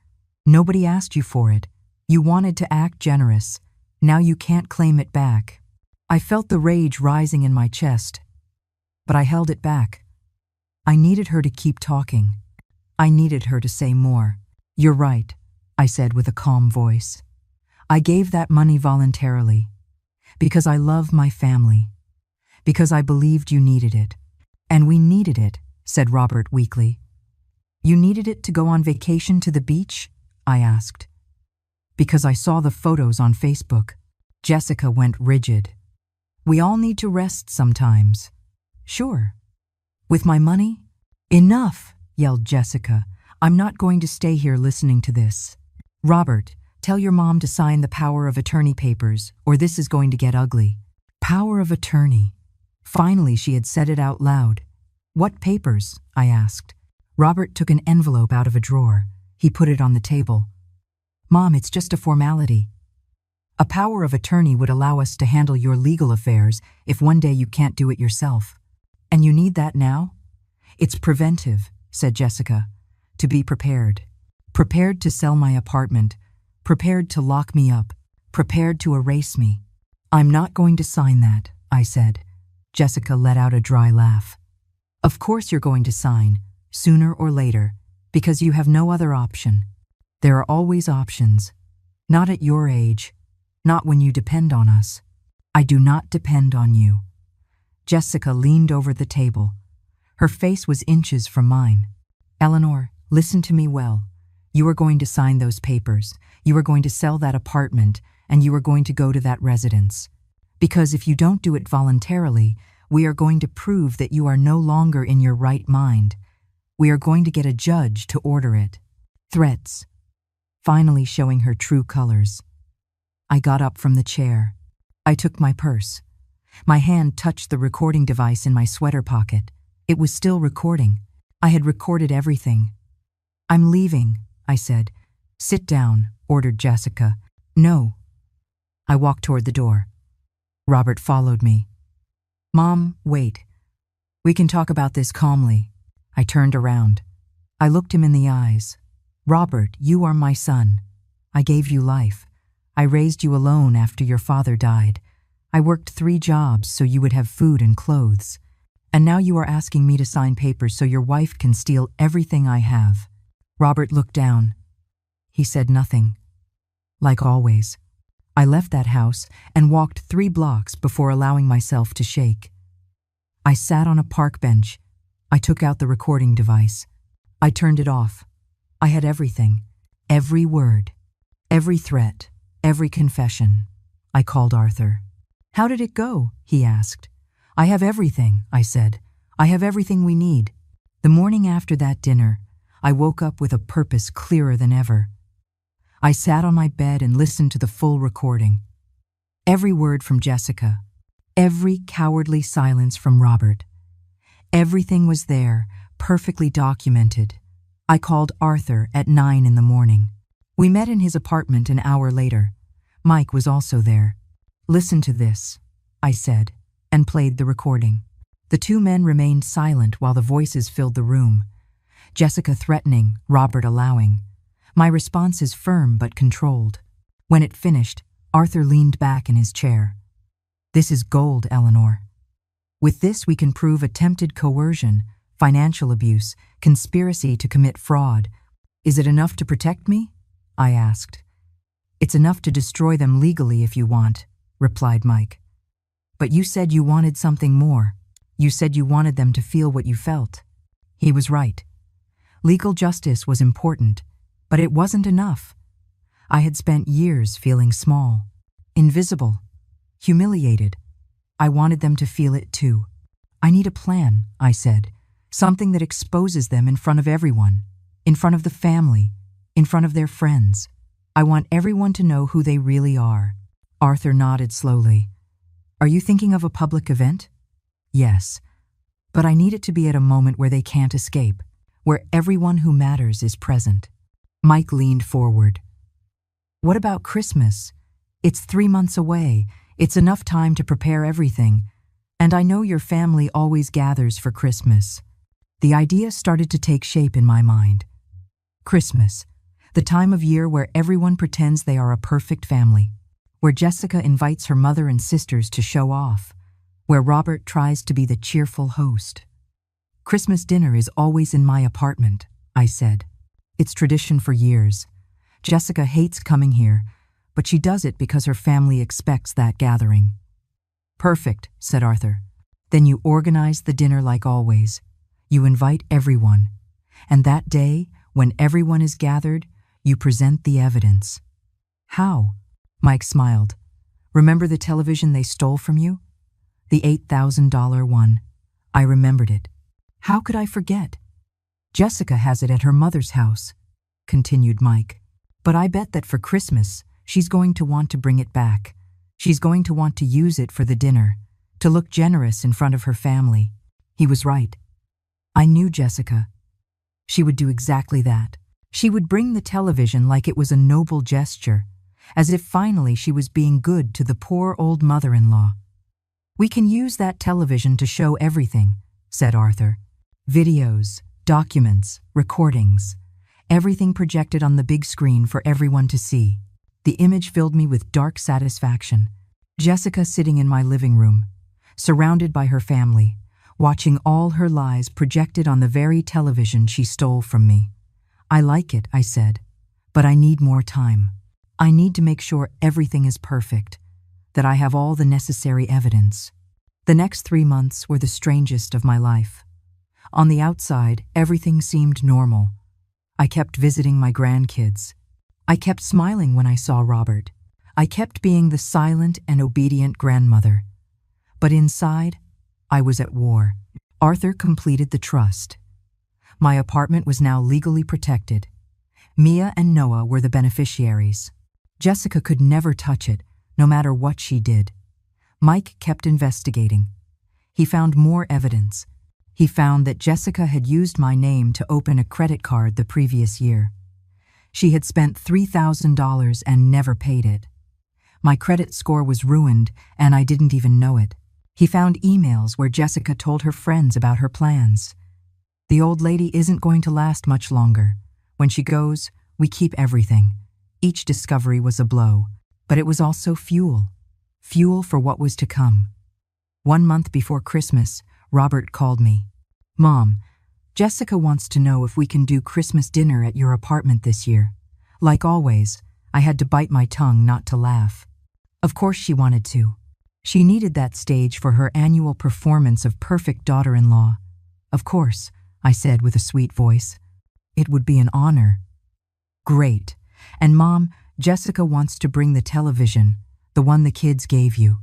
Nobody asked you for it. You wanted to act generous. Now you can't claim it back. I felt the rage rising in my chest, but I held it back. I needed her to keep talking. I needed her to say more. You're right, I said with a calm voice. I gave that money voluntarily because I love my family, because I believed you needed it. And we needed it, said Robert weakly. You needed it to go on vacation to the beach? I asked. Because I saw the photos on Facebook. Jessica went rigid. We all need to rest sometimes. Sure. With my money? Enough, yelled Jessica. I'm not going to stay here listening to this. Robert, tell your mom to sign the power of attorney papers, or this is going to get ugly. Power of attorney. Finally, she had said it out loud. What papers? I asked. Robert took an envelope out of a drawer. He put it on the table. Mom, it's just a formality. A power of attorney would allow us to handle your legal affairs if one day you can't do it yourself. And you need that now? It's preventive, said Jessica. To be prepared. Prepared to sell my apartment. Prepared to lock me up. Prepared to erase me. I'm not going to sign that, I said. Jessica let out a dry laugh. Of course you're going to sign, sooner or later, because you have no other option. There are always options. Not at your age. Not when you depend on us. I do not depend on you. Jessica leaned over the table. Her face was inches from mine. Eleanor, listen to me well. You are going to sign those papers. You are going to sell that apartment, and you are going to go to that residence. Because if you don't do it voluntarily, we are going to prove that you are no longer in your right mind. We are going to get a judge to order it. Threats. Finally showing her true colors. I got up from the chair. I took my purse. My hand touched the recording device in my sweater pocket. It was still recording. I had recorded everything. I'm leaving, I said. Sit down, ordered Jessica. No. I walked toward the door. Robert followed me. Mom, wait. We can talk about this calmly. I turned around. I looked him in the eyes. Robert, you are my son. I gave you life. I raised you alone after your father died. I worked 3 jobs so you would have food and clothes. And now you are asking me to sign papers so your wife can steal everything I have. Robert looked down. He said nothing. Like always. I left that house and walked 3 blocks before allowing myself to shake. I sat on a park bench. I took out the recording device. I turned it off. I had everything. Every word. Every threat. Every confession. I called Arthur. How did it go? He asked. I have everything, I said. I have everything we need. The morning after that dinner, I woke up with a purpose clearer than ever. I sat on my bed and listened to the full recording. Every word from Jessica, every cowardly silence from Robert. Everything was there, perfectly documented. I called Arthur at 9 in the morning. We met in his apartment an hour later. Mike was also there. "Listen to this," I said, and played the recording. The two men remained silent while the voices filled the room. Jessica threatening, Robert allowing. My responses firm but controlled. When it finished, Arthur leaned back in his chair. "This is gold, Eleanor. With this we can prove attempted coercion, financial abuse, conspiracy to commit fraud. Is it enough to protect me?" I asked. "It's enough to destroy them legally if you want," replied Mike. "But you said you wanted something more. You said you wanted them to feel what you felt." He was right. Legal justice was important, but it wasn't enough. I had spent years feeling small, invisible, humiliated. I wanted them to feel it too. "I need a plan," I said, "something that exposes them in front of everyone, in front of the family, in front of their friends. I want everyone to know who they really are." Arthur nodded slowly. "Are you thinking of a public event?" "Yes, but I need it to be at a moment where they can't escape, where everyone who matters is present." Mike leaned forward. "What about Christmas? It's 3 months away. It's enough time to prepare everything. And I know your family always gathers for Christmas." The idea started to take shape in my mind. Christmas, the time of year where everyone pretends they are a perfect family, where Jessica invites her mother and sisters to show off, where Robert tries to be the cheerful host. "Christmas dinner is always in my apartment," I said. "It's tradition for years. Jessica hates coming here, but she does it because her family expects that gathering." "Perfect," said Arthur. "Then you organize the dinner like always. You invite everyone. And that day, when everyone is gathered, you present the evidence." "How?" Mike smiled. "Remember the television they stole from you? The $8,000 one. I remembered it. How could I forget? Jessica has it at her mother's house," continued Mike. "But I bet that for Christmas, she's going to want to bring it back. She's going to want to use it for the dinner, to look generous in front of her family." He was right. I knew Jessica. She would do exactly that. She would bring the television like it was a noble gesture, as if finally she was being good to the poor old mother-in-law. "We can use that television to show everything," said Arthur. "Videos, documents, recordings, everything projected on the big screen for everyone to see." The image filled me with dark satisfaction. Jessica sitting in my living room, surrounded by her family, watching all her lies projected on the very television she stole from me. "I like it," I said, "but I need more time. I need to make sure everything is perfect, that I have all the necessary evidence." The next 3 months were the strangest of my life. On the outside, everything seemed normal. I kept visiting my grandkids. I kept smiling when I saw Robert. I kept being the silent and obedient grandmother. But inside, I was at war. Arthur completed the trust. My apartment was now legally protected. Mia and Noah were the beneficiaries. Jessica could never touch it, no matter what she did. Mike kept investigating. He found more evidence. He found that Jessica had used my name to open a credit card the previous year. She had spent $3,000 and never paid it. My credit score was ruined, and I didn't even know it. He found emails where Jessica told her friends about her plans. "The old lady isn't going to last much longer. When she goes, we keep everything." Each discovery was a blow, but it was also fuel. Fuel for what was to come. 1 month before Christmas, Robert called me. "Mom, Jessica wants to know if we can do Christmas dinner at your apartment this year." Like always, I had to bite my tongue not to laugh. Of course she wanted to. She needed that stage for her annual performance of perfect daughter-in-law. "Of course," I said with a sweet voice. "It would be an honor." "Great. And Mom, Jessica wants to bring the television, the one the kids gave you."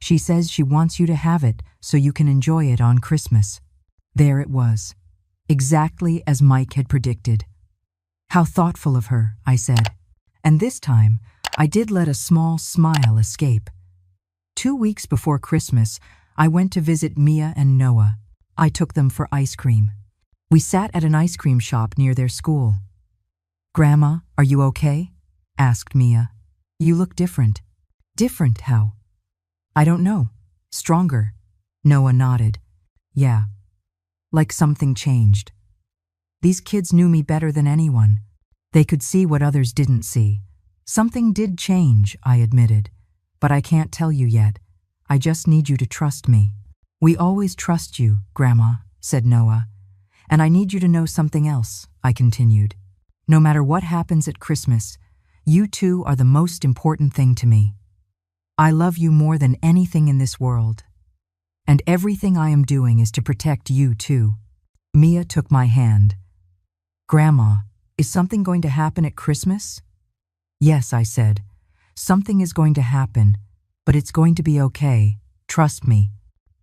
She says she wants you to have it so you can enjoy it on Christmas. There it was, exactly as Mike had predicted. How thoughtful of her, I said. And this time, I did let a small smile escape. 2 weeks before Christmas, I went to visit Mia and Noah. I took them for ice cream. We sat at an ice cream shop near their school. "Grandma, are you okay?" asked Mia. "You look different." "Different how?" "I don't know. Stronger." Noah nodded. "Yeah. Like something changed. These kids knew me better than anyone. They could see what others didn't see. Something did change," I admitted. "But I can't tell you yet. I just need you to trust me." "We always trust you, Grandma," said Noah. "And I need you to know something else," I continued. "No matter what happens at Christmas, you two are the most important thing to me. I love you more than anything in this world. And everything I am doing is to protect you too." Mia took my hand. "Grandma, is something going to happen at Christmas?" "Yes," I said. "Something is going to happen, but it's going to be okay. Trust me."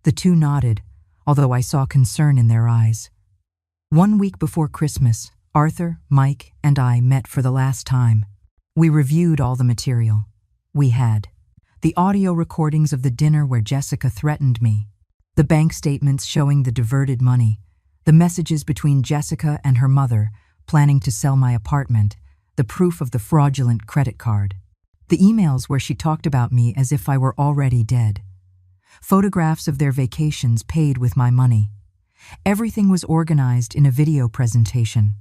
The two nodded, although I saw concern in their eyes. 1 week before Christmas, Arthur, Mike, and I met for the last time. We reviewed all the material. We had the audio recordings of the dinner where Jessica threatened me, the bank statements showing the diverted money, the messages between Jessica and her mother planning to sell my apartment, the proof of the fraudulent credit card, the emails where she talked about me as if I were already dead, photographs of their vacations paid with my money. Everything was organized in a video presentation.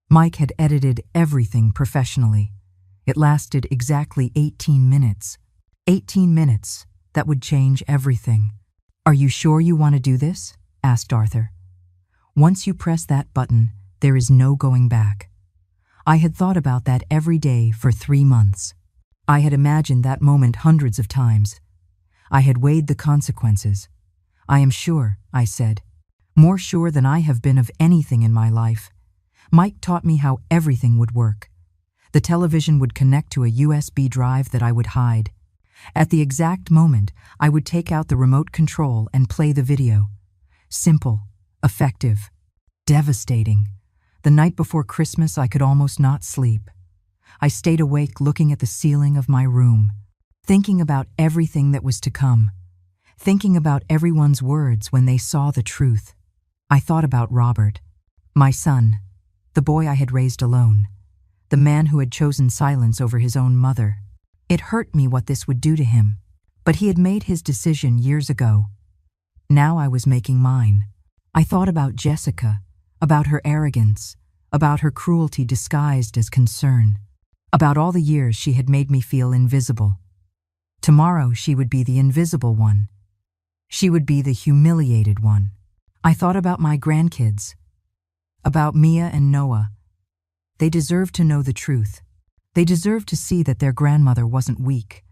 Mike had edited everything professionally. It lasted exactly 18 minutes. 18 minutes that would change everything. "Are you sure you want to do this?" asked Arthur. "Once you press that button, there is no going back." I had thought about that every day for 3 months. I had imagined that moment hundreds of times. I had weighed the consequences. "I am sure," I said. "More sure than I have been of anything in my life." Mike taught me how everything would work. The television would connect to a USB drive that I would hide. At the exact moment, I would take out the remote control and play the video. Simple, effective, devastating. The night before Christmas, I could almost not sleep. I stayed awake looking at the ceiling of my room, thinking about everything that was to come, thinking about everyone's words when they saw the truth. I thought about Robert, my son, the boy I had raised alone, the man who had chosen silence over his own mother. It hurt me what this would do to him, but he had made his decision years ago. Now I was making mine. I thought about Jessica, about her arrogance, about her cruelty disguised as concern, about all the years she had made me feel invisible. Tomorrow she would be the invisible one. She would be the humiliated one. I thought about my grandkids, about Mia and Noah. They deserved to know the truth. They deserved to see that their grandmother wasn't weak,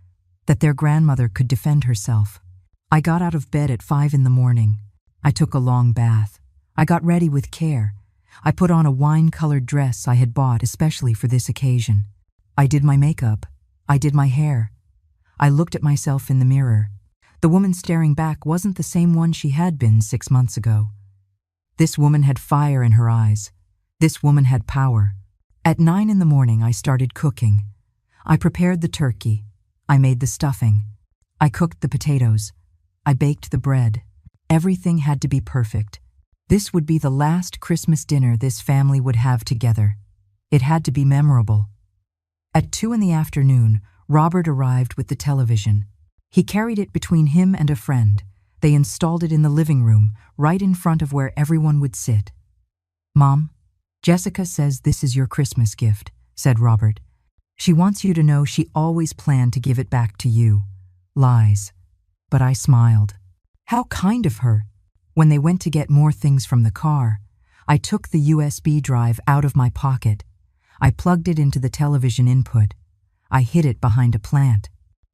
that their grandmother could defend herself. I got out of bed at 5 in the morning. I took a long bath. I got ready with care. I put on a wine-colored dress I had bought especially for this occasion. I did my makeup. I did my hair. I looked at myself in the mirror. The woman staring back wasn't the same one she had been 6 months ago. This woman had fire in her eyes. This woman had power. At 9 in the morning, I started cooking. I prepared the turkey. I made the stuffing. I cooked the potatoes. I baked the bread. Everything had to be perfect. This would be the last Christmas dinner this family would have together. It had to be memorable. At 2 in the afternoon, Robert arrived with the television. He carried it between him and a friend. They installed it in the living room, right in front of where everyone would sit. "Mom, Jessica says this is your Christmas gift," said Robert. "She wants you to know she always planned to give it back to you." Lies. But I smiled. How kind of her. When they went to get more things from the car, I took the USB drive out of my pocket. I plugged it into the television input. I hid it behind a plant.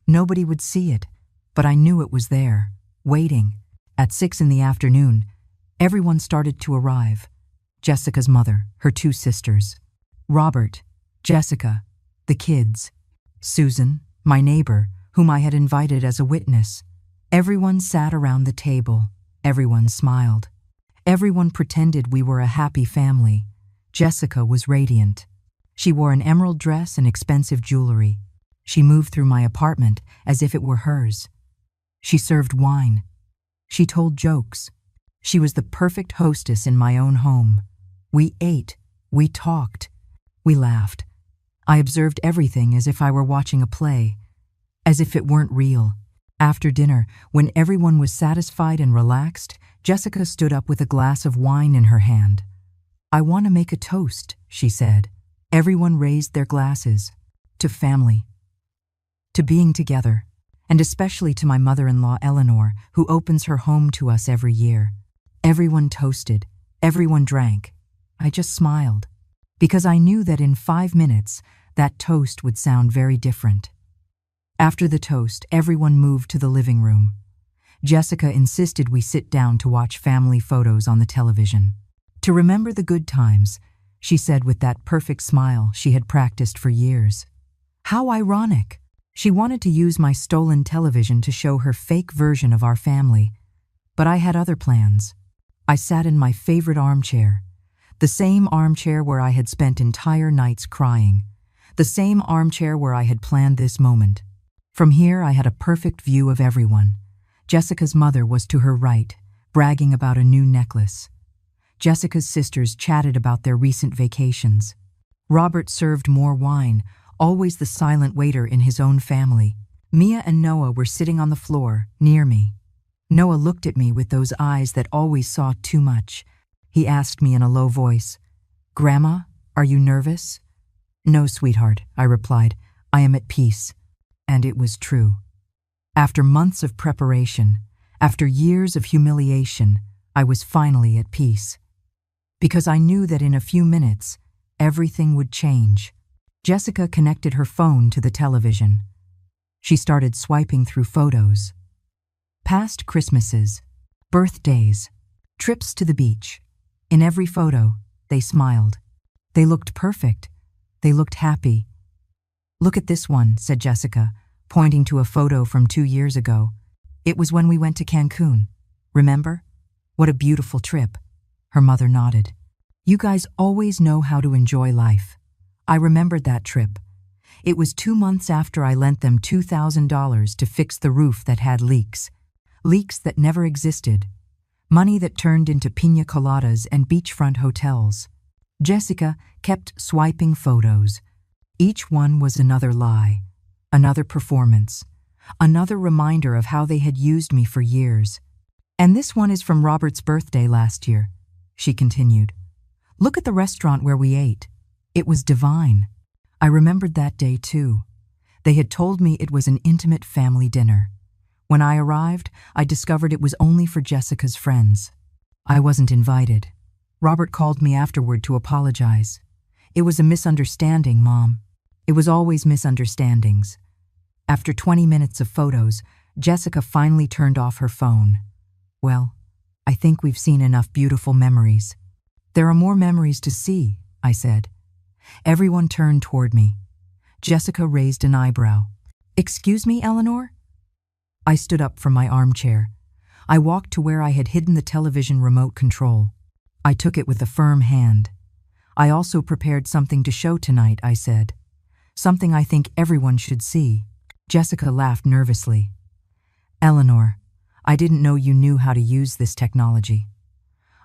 Nobody would see it, but I knew it was there, waiting. At 6 in the afternoon, everyone started to arrive. Jessica's mother, her 2 sisters, Robert, Jessica, the kids, Susan, my neighbor, whom I had invited as a witness, Everyone sat around the table. Everyone smiled. Everyone pretended we were a happy family. Jessica was radiant. She wore an emerald dress and expensive jewelry. She moved through my apartment as if it were hers. She served wine. She told jokes. She was the perfect hostess in my own home. We ate. We talked. We laughed. I observed everything as if I were watching a play, as if it weren't real. After dinner, when everyone was satisfied and relaxed, Jessica stood up with a glass of wine in her hand. "I want to make a toast," she said. Everyone raised their glasses. To family. To being together. And especially to my mother-in-law Eleanor, who opens her home to us every year. Everyone toasted. Everyone drank. I just smiled. Because I knew that in 5 minutes, that toast would sound very different. After the toast, everyone moved to the living room. Jessica insisted we sit down to watch family photos on the television. To remember the good times, she said with that perfect smile she had practiced for years. How ironic! She wanted to use my stolen television to show her fake version of our family. But I had other plans. I sat in my favorite armchair. The same armchair where I had spent entire nights crying. The same armchair where I had planned this moment. From here I had a perfect view of everyone. Jessica's mother was to her right, bragging about a new necklace. Jessica's sisters chatted about their recent vacations. Robert served more wine, always the silent waiter in his own family. Mia and Noah were sitting on the floor, near me. Noah looked at me with those eyes that always saw too much. He asked me in a low voice, "Grandma, are you nervous?" "No, sweetheart," I replied. "I am at peace." And it was true. After months of preparation, after years of humiliation, I was finally at peace. Because I knew that in a few minutes, everything would change. Jessica connected her phone to the television. She started swiping through photos. Past Christmases, birthdays, trips to the beach. In every photo, they smiled. They looked perfect. They looked happy. "Look at this one," said Jessica, pointing to a photo from 2 years ago. "It was when we went to Cancun. Remember? What a beautiful trip." Her mother nodded. "You guys always know how to enjoy life." I remembered that trip. It was 2 months after I lent them $2,000 to fix the roof that had leaks. Leaks that never existed. Money that turned into piña coladas and beachfront hotels. Jessica kept swiping photos. Each one was another lie, another performance, another reminder of how they had used me for years. "And this one is from Robert's birthday last year," she continued. "Look at the restaurant where we ate. It was divine." I remembered that day too. They had told me it was an intimate family dinner. When I arrived, I discovered it was only for Jessica's friends. I wasn't invited. Robert called me afterward to apologize. "It was a misunderstanding, Mom." It was always misunderstandings. After 20 minutes of photos, Jessica finally turned off her phone. "Well, I think we've seen enough beautiful memories." "There are more memories to see," I said. Everyone turned toward me. Jessica raised an eyebrow. "Excuse me, Eleanor?" I stood up from my armchair. I walked to where I had hidden the television remote control. I took it with a firm hand. "I also prepared something to show tonight," I said. "Something I think everyone should see." Jessica laughed nervously. "Eleanor, I didn't know you knew how to use this technology."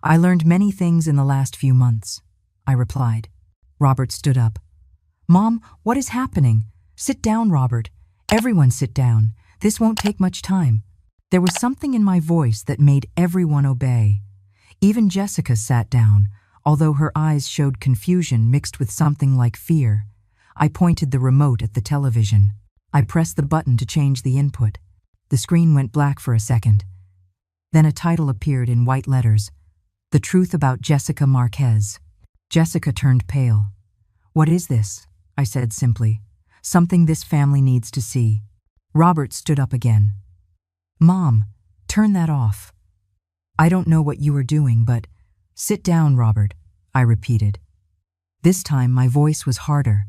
"I learned many things in the last few months," I replied. Robert stood up. "Mom, what is happening? Sit down, Robert. Everyone sit down. This won't take much time." There was something in my voice that made everyone obey. Even Jessica sat down, although her eyes showed confusion mixed with something like fear. I pointed the remote at the television. I pressed the button to change the input. The screen went black for a second. Then a title appeared in white letters. "The Truth About Jessica Marquez." Jessica turned pale. "What is this?" I said simply. "Something this family needs to see." Robert stood up again. "Mom, turn that off." "I don't know what you are doing, but—" "Sit down, Robert," I repeated. This time my voice was harder.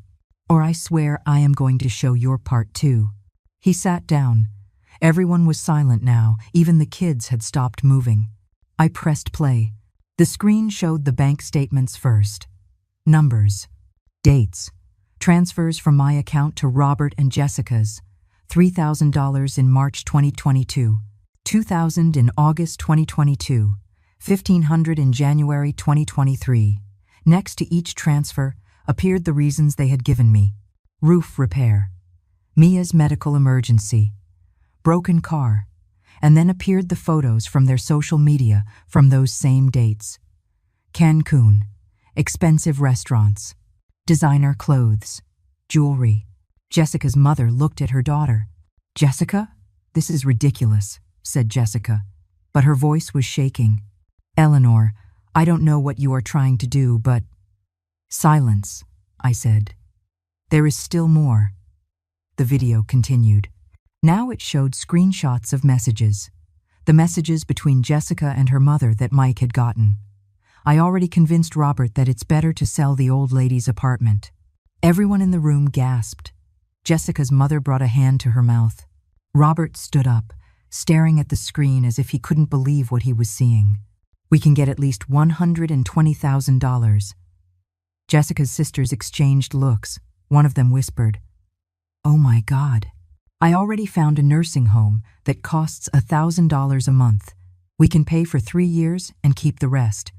"Or I swear I am going to show your part too." He sat down. Everyone was silent now, even the kids had stopped moving. I pressed play. The screen showed the bank statements first. Numbers. Dates. Transfers from my account to Robert and Jessica's. $3,000 in March 2022. $2,000 in August 2022. $1,500 in January 2023. Next to each transfer appeared the reasons they had given me. Roof repair. Mia's medical emergency. Broken car. And then appeared the photos from their social media from those same dates. Cancun. Expensive restaurants. Designer clothes. Jewelry. Jessica's mother looked at her daughter. "Jessica? This is ridiculous," said Jessica, but her voice was shaking. "Eleanor, I don't know what you are trying to do, but—" "Silence," I said. "There is still more." The video continued. Now it showed screenshots of messages. The messages between Jessica and her mother that Mike had gotten. I already convinced Robert that it's better to sell the old lady's apartment. Everyone in the room gasped. Jessica's mother brought a hand to her mouth. Robert stood up, staring at the screen as if he couldn't believe what he was seeing. "We can get at least $120,000. Jessica's sisters exchanged looks. One of them whispered, "Oh my God. I already found a nursing home that costs $1,000 a month. We can pay for 3 years and keep the rest."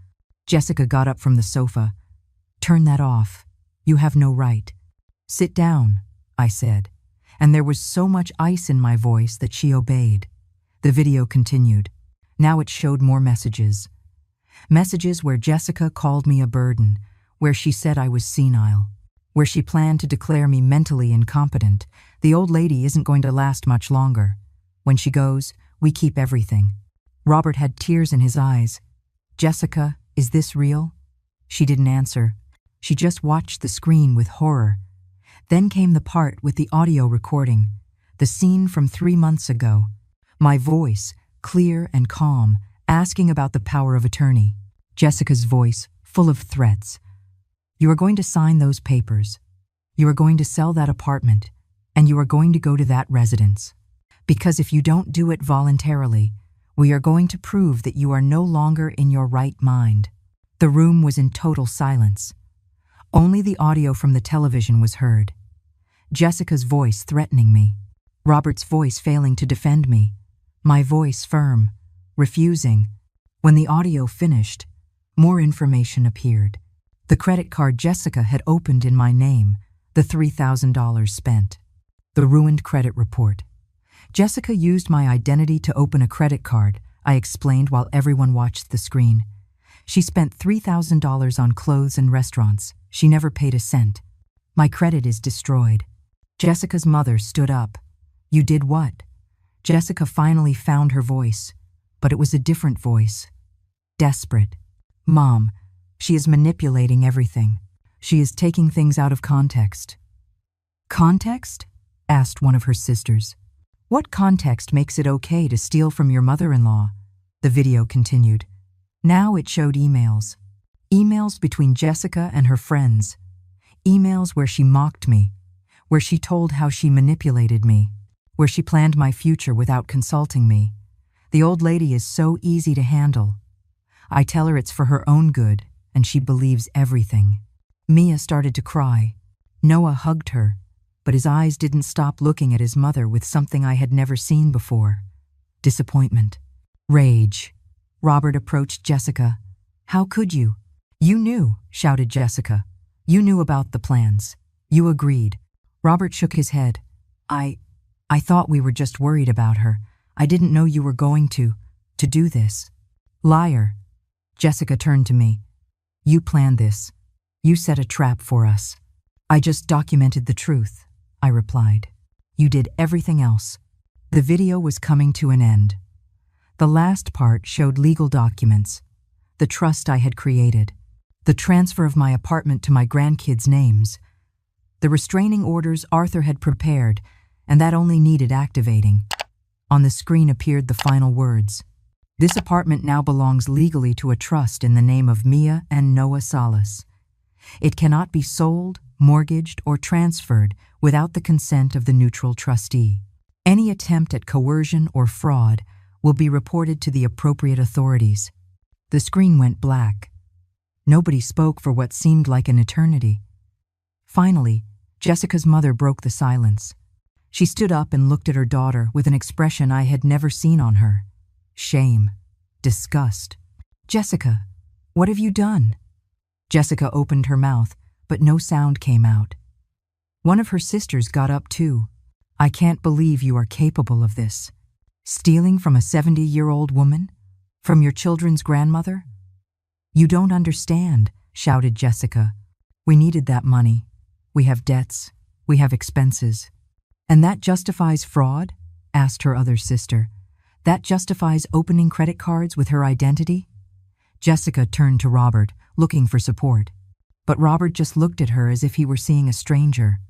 Jessica got up from the sofa. "Turn that off. You have no right." "Sit down," I said, and there was so much ice in my voice that she obeyed. The video continued. Now it showed more messages. Messages where Jessica called me a burden, where she said I was senile, where she planned to declare me mentally incompetent. The old lady isn't going to last much longer. When she goes, we keep everything. Robert had tears in his eyes. "Jessica, is this real?" She didn't answer. She just watched the screen with horror. Then came the part with the audio recording, the scene from 3 months ago. My voice, clear and calm, asking about the power of attorney. Jessica's voice, full of threats. "You are going to sign those papers. You are going to sell that apartment, and you are going to go to that residence. Because if you don't do it voluntarily, we are going to prove that you are no longer in your right mind." The room was in total silence. Only the audio from the television was heard. Jessica's voice threatening me. Robert's voice failing to defend me. My voice firm, refusing. When the audio finished, more information appeared. The credit card Jessica had opened in my name, the $3,000 spent. The ruined credit report. Jessica used my identity to open a credit card, I explained while everyone watched the screen. She spent $3,000 on clothes and restaurants. She never paid a cent. My credit is destroyed. Jessica's mother stood up. "You did what?" Jessica finally found her voice, but it was a different voice. Desperate. "Mom, she is manipulating everything. She is taking things out of context." "Context?" asked one of her sisters. "What context makes it okay to steal from your mother-in-law?" The video continued. Now it showed emails. Emails between Jessica and her friends. Emails where she mocked me, where she told how she manipulated me, where she planned my future without consulting me. The old lady is so easy to handle. I tell her it's for her own good, and she believes everything. Mia started to cry. Noah hugged her, but his eyes didn't stop looking at his mother with something I had never seen before. Disappointment. Rage. Robert approached Jessica. "How could you?" "You knew," shouted Jessica. "You knew about the plans. You agreed." Robert shook his head. I thought we were just worried about her. I didn't know you were going to do this." "Liar." Jessica turned to me. "You planned this. You set a trap for us." "I just documented the truth," I replied. "You did everything else." The video was coming to an end. The last part showed legal documents, the trust I had created, the transfer of my apartment to my grandkids' names, the restraining orders Arthur had prepared, and that only needed activating. On the screen appeared the final words. "This apartment now belongs legally to a trust in the name of Mia and Noah Salas. It cannot be sold, mortgaged, or transferred without the consent of the neutral trustee. Any attempt at coercion or fraud will be reported to the appropriate authorities. The screen went black. Nobody spoke for what seemed like an eternity. Finally, Jessica's mother broke the silence. She stood up and looked at her daughter with an expression I had never seen on her. Shame. Disgust. "Jessica, what have you done?" Jessica opened her mouth, but no sound came out. One of her sisters got up too. "I can't believe you are capable of this. Stealing from a 70-year-old woman? From your children's grandmother?" "You don't understand," shouted Jessica. "We needed that money. We have debts. We have expenses." "And that justifies fraud?" asked her other sister. "That justifies opening credit cards with her identity?" Jessica turned to Robert, looking for support. But Robert just looked at her as if he were seeing a stranger.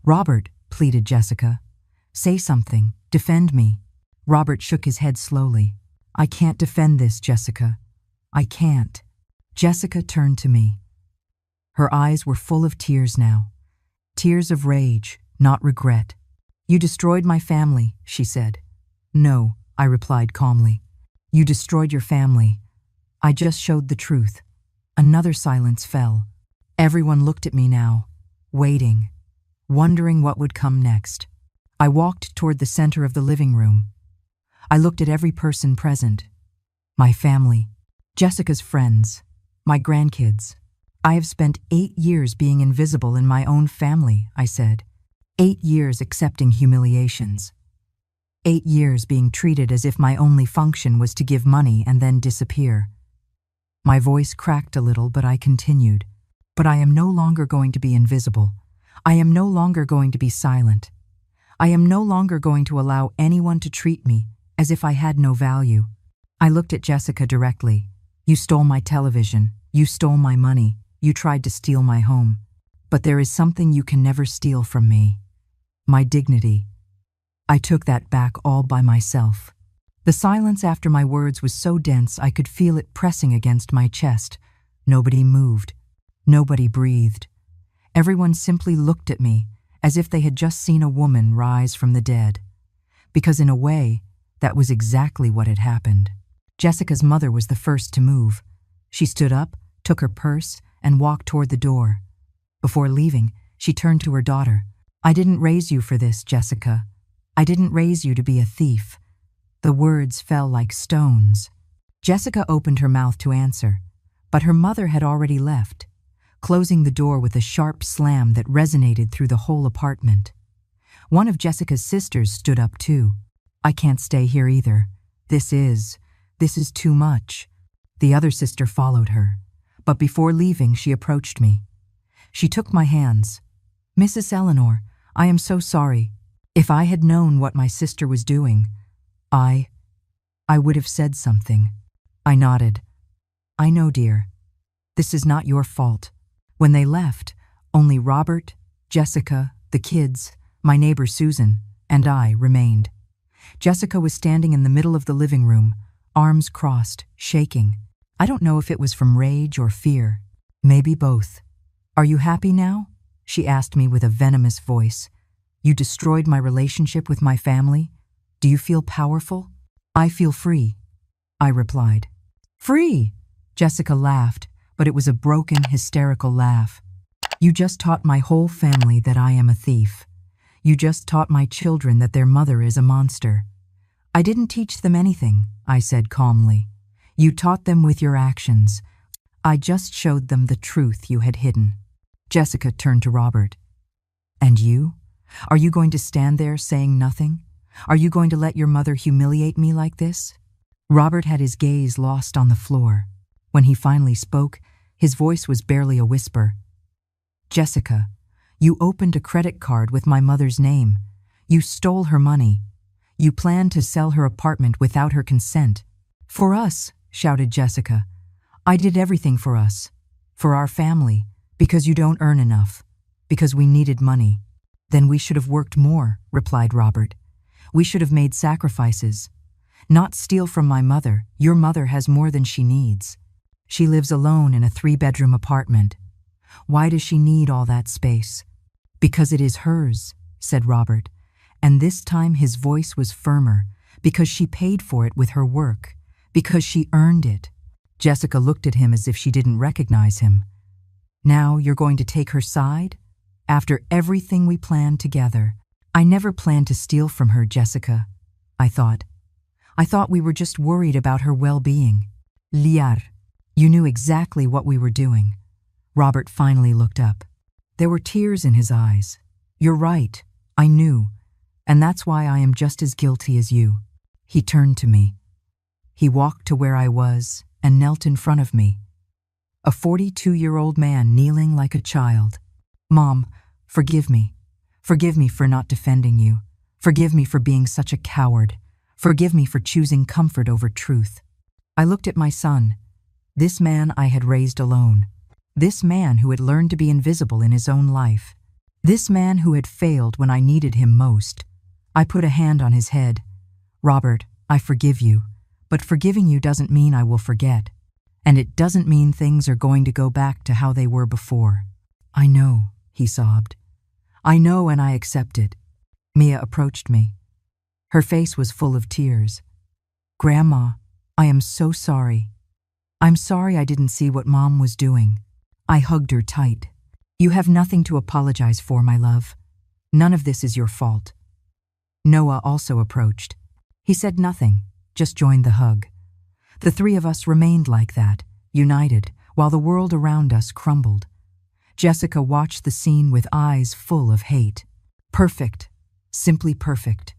"Robert," pleaded Jessica, "say something. Defend me." Robert shook his head slowly. "I can't defend this, Jessica. I can't." Jessica turned to me. Her eyes were full of tears now. Tears of rage, not regret. "You destroyed my family," she said. "No," I replied calmly. "You destroyed your family. I just showed the truth." Another silence fell. Everyone looked at me now, waiting, wondering what would come next. I walked toward the center of the living room. I looked at every person present. My family, Jessica's friends, my grandkids. "I have spent 8 years being invisible in my own family," I said. 8 years accepting humiliations. 8 years being treated as if my only function was to give money and then disappear. My voice cracked a little, but I continued. "But I am no longer going to be invisible. I am no longer going to be silent. I am no longer going to allow anyone to treat me as if I had no value." I looked at Jessica directly. "You stole my television. You stole my money. You tried to steal my home. But there is something you can never steal from me. My dignity. I took that back all by myself." The silence after my words was so dense I could feel it pressing against my chest. Nobody moved. Nobody breathed. Everyone simply looked at me as if they had just seen a woman rise from the dead. Because in a way, that was exactly what had happened. Jessica's mother was the first to move. She stood up, took her purse, and walked toward the door. Before leaving, she turned to her daughter. "I didn't raise you for this, Jessica. I didn't raise you to be a thief." The words fell like stones. Jessica opened her mouth to answer, but her mother had already left, closing the door with a sharp slam that resonated through the whole apartment. One of Jessica's sisters stood up too. "I can't stay here either. This is too much." The other sister followed her, but before leaving she approached me. She took my hands. "Mrs. Eleanor, I am so sorry. If I had known what my sister was doing, I would have said something." I nodded. "I know, dear. This is not your fault." When they left, only Robert, Jessica, the kids, my neighbor Susan, and I remained. Jessica was standing in the middle of the living room, arms crossed, shaking. I don't know if it was from rage or fear. Maybe both. "Are you happy now?" she asked me with a venomous voice. "You destroyed my relationship with my family. Do you feel powerful?" "I feel free," I replied. "Free!" Jessica laughed, but it was a broken, hysterical laugh. "You just taught my whole family that I am a thief. You just taught my children that their mother is a monster." "I didn't teach them anything," I said calmly. "You taught them with your actions. I just showed them the truth you had hidden." Jessica turned to Robert. "And you? Are you going to stand there saying nothing? Are you going to let your mother humiliate me like this?" Robert had his gaze lost on the floor. When he finally spoke, his voice was barely a whisper. "Jessica, you opened a credit card with my mother's name. You stole her money. You planned to sell her apartment without her consent." "For us," shouted Jessica. "I did everything for us. For our family. Because you don't earn enough. Because we needed money." "Then we should have worked more," replied Robert. "We should have made sacrifices. Not steal from my mother. Your mother has more than she needs. She lives alone in a 3-bedroom apartment. Why does she need all that space?" "Because it is hers," said Robert, And this time his voice was firmer, because she paid for it with her work, because she earned it. Jessica looked at him as if she didn't recognize him. Now you're going to take her side? After everything we planned together. I never planned to steal from her, Jessica, I thought. I thought we were just worried about her well-being. Liar, you knew exactly what we were doing. Robert finally looked up. There were tears in his eyes. You're right, I knew, and that's why I am just as guilty as you. He turned to me. He walked to where I was and knelt in front of me. A 42-year-old man kneeling like a child. Mom, forgive me. Forgive me for not defending you. Forgive me for being such a coward. Forgive me for choosing comfort over truth. I looked at my son, this man I had raised alone, this man who had learned to be invisible in his own life, this man who had failed when I needed him most. I put a hand on his head. Robert, I forgive you, but forgiving you doesn't mean I will forget. And it doesn't mean things are going to go back to how they were before. I know, he sobbed. I know, and I accept it. Mia approached me. Her face was full of tears. Grandma, I am so sorry. I'm sorry I didn't see what Mom was doing. I hugged her tight. You have nothing to apologize for, my love. None of this is your fault. Noah also approached. He said nothing, just joined the hug. The three of us remained like that, united, while the world around us crumbled. Jessica watched the scene with eyes full of hate. Perfect, simply perfect.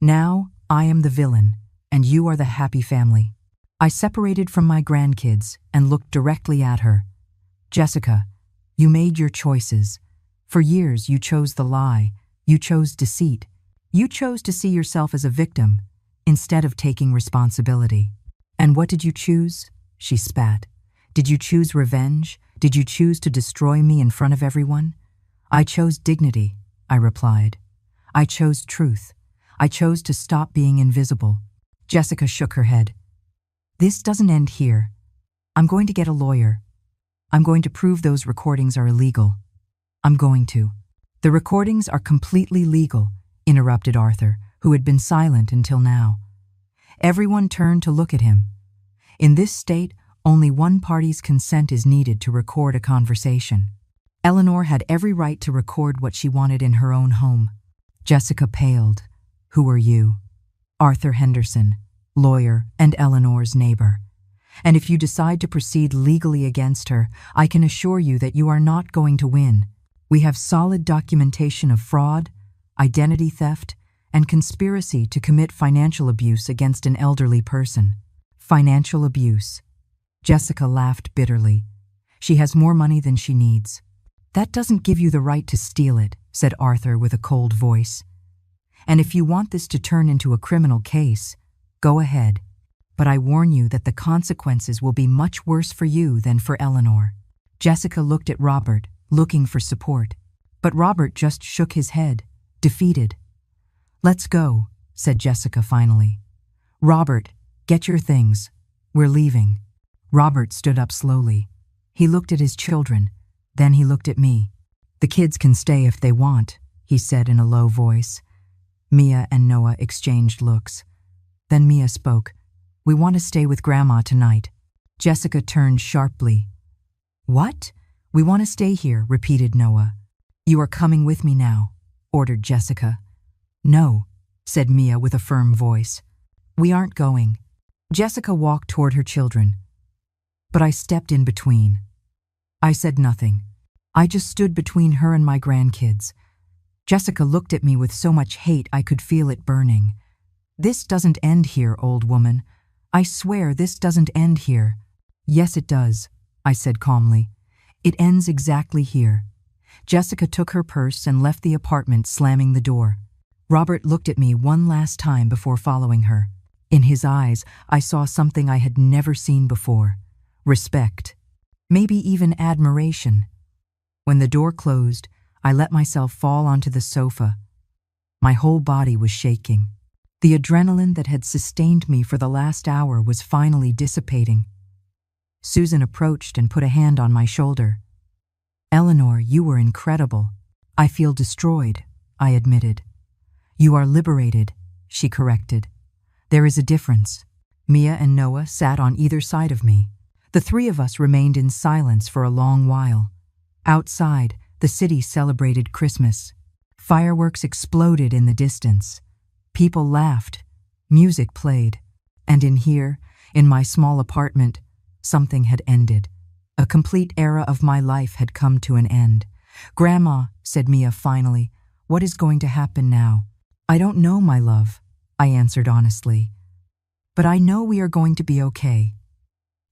Now I am the villain, and you are the happy family. I separated from my grandkids and looked directly at her. Jessica, you made your choices. For years you chose the lie, you chose deceit. You chose to see yourself as a victim, instead of taking responsibility. And what did you choose? She spat. Did you choose revenge? Did you choose to destroy me in front of everyone? I chose dignity, I replied. I chose truth. I chose to stop being invisible. Jessica shook her head. This doesn't end here. I'm going to get a lawyer. I'm going to prove those recordings are illegal. I'm going to. The recordings are completely legal, interrupted Arthur, who had been silent until now. Everyone turned to look at him. In this state, only one party's consent is needed to record a conversation. Eleanor had every right to record what she wanted in her own home. Jessica paled. Who are you? Arthur Henderson, lawyer and Eleanor's neighbor. And if you decide to proceed legally against her, I can assure you that you are not going to win. We have solid documentation of fraud, identity theft, and conspiracy to commit financial abuse against an elderly person. Financial abuse. Jessica laughed bitterly. She has more money than she needs. That doesn't give you the right to steal it, said Arthur with a cold voice. And if you want this to turn into a criminal case, go ahead. But I warn you that the consequences will be much worse for you than for Eleanor. Jessica looked at Robert, looking for support. But Robert just shook his head, defeated. Let's go, said Jessica finally. Robert, get your things. We're leaving. Robert stood up slowly. He looked at his children. Then he looked at me. The kids can stay if they want, he said in a low voice. Mia and Noah exchanged looks. Then Mia spoke. We want to stay with Grandma tonight. Jessica turned sharply. What? We want to stay here, repeated Noah. You are coming with me now, ordered Jessica. No, said Mia with a firm voice. We aren't going. Jessica walked toward her children. But I stepped in between. I said nothing. I just stood between her and my grandkids. Jessica looked at me with so much hate I could feel it burning. This doesn't end here, old woman. I swear this doesn't end here. Yes, it does, I said calmly. It ends exactly here. Jessica took her purse and left the apartment, slamming the door. Robert looked at me one last time before following her. In his eyes, I saw something I had never seen before. Respect. Maybe even admiration. When the door closed, I let myself fall onto the sofa. My whole body was shaking. The adrenaline that had sustained me for the last hour was finally dissipating. Susan approached and put a hand on my shoulder. Eleanor, you were incredible. I feel destroyed, I admitted. You are liberated, she corrected. There is a difference. Mia and Noah sat on either side of me. The three of us remained in silence for a long while. Outside, the city celebrated Christmas. Fireworks exploded in the distance. People laughed. Music played. And in here, in my small apartment, something had ended. A complete era of my life had come to an end. "Grandma," said Mia finally, "what is going to happen now?" "I don't know, my love," I answered honestly. "But I know we are going to be okay."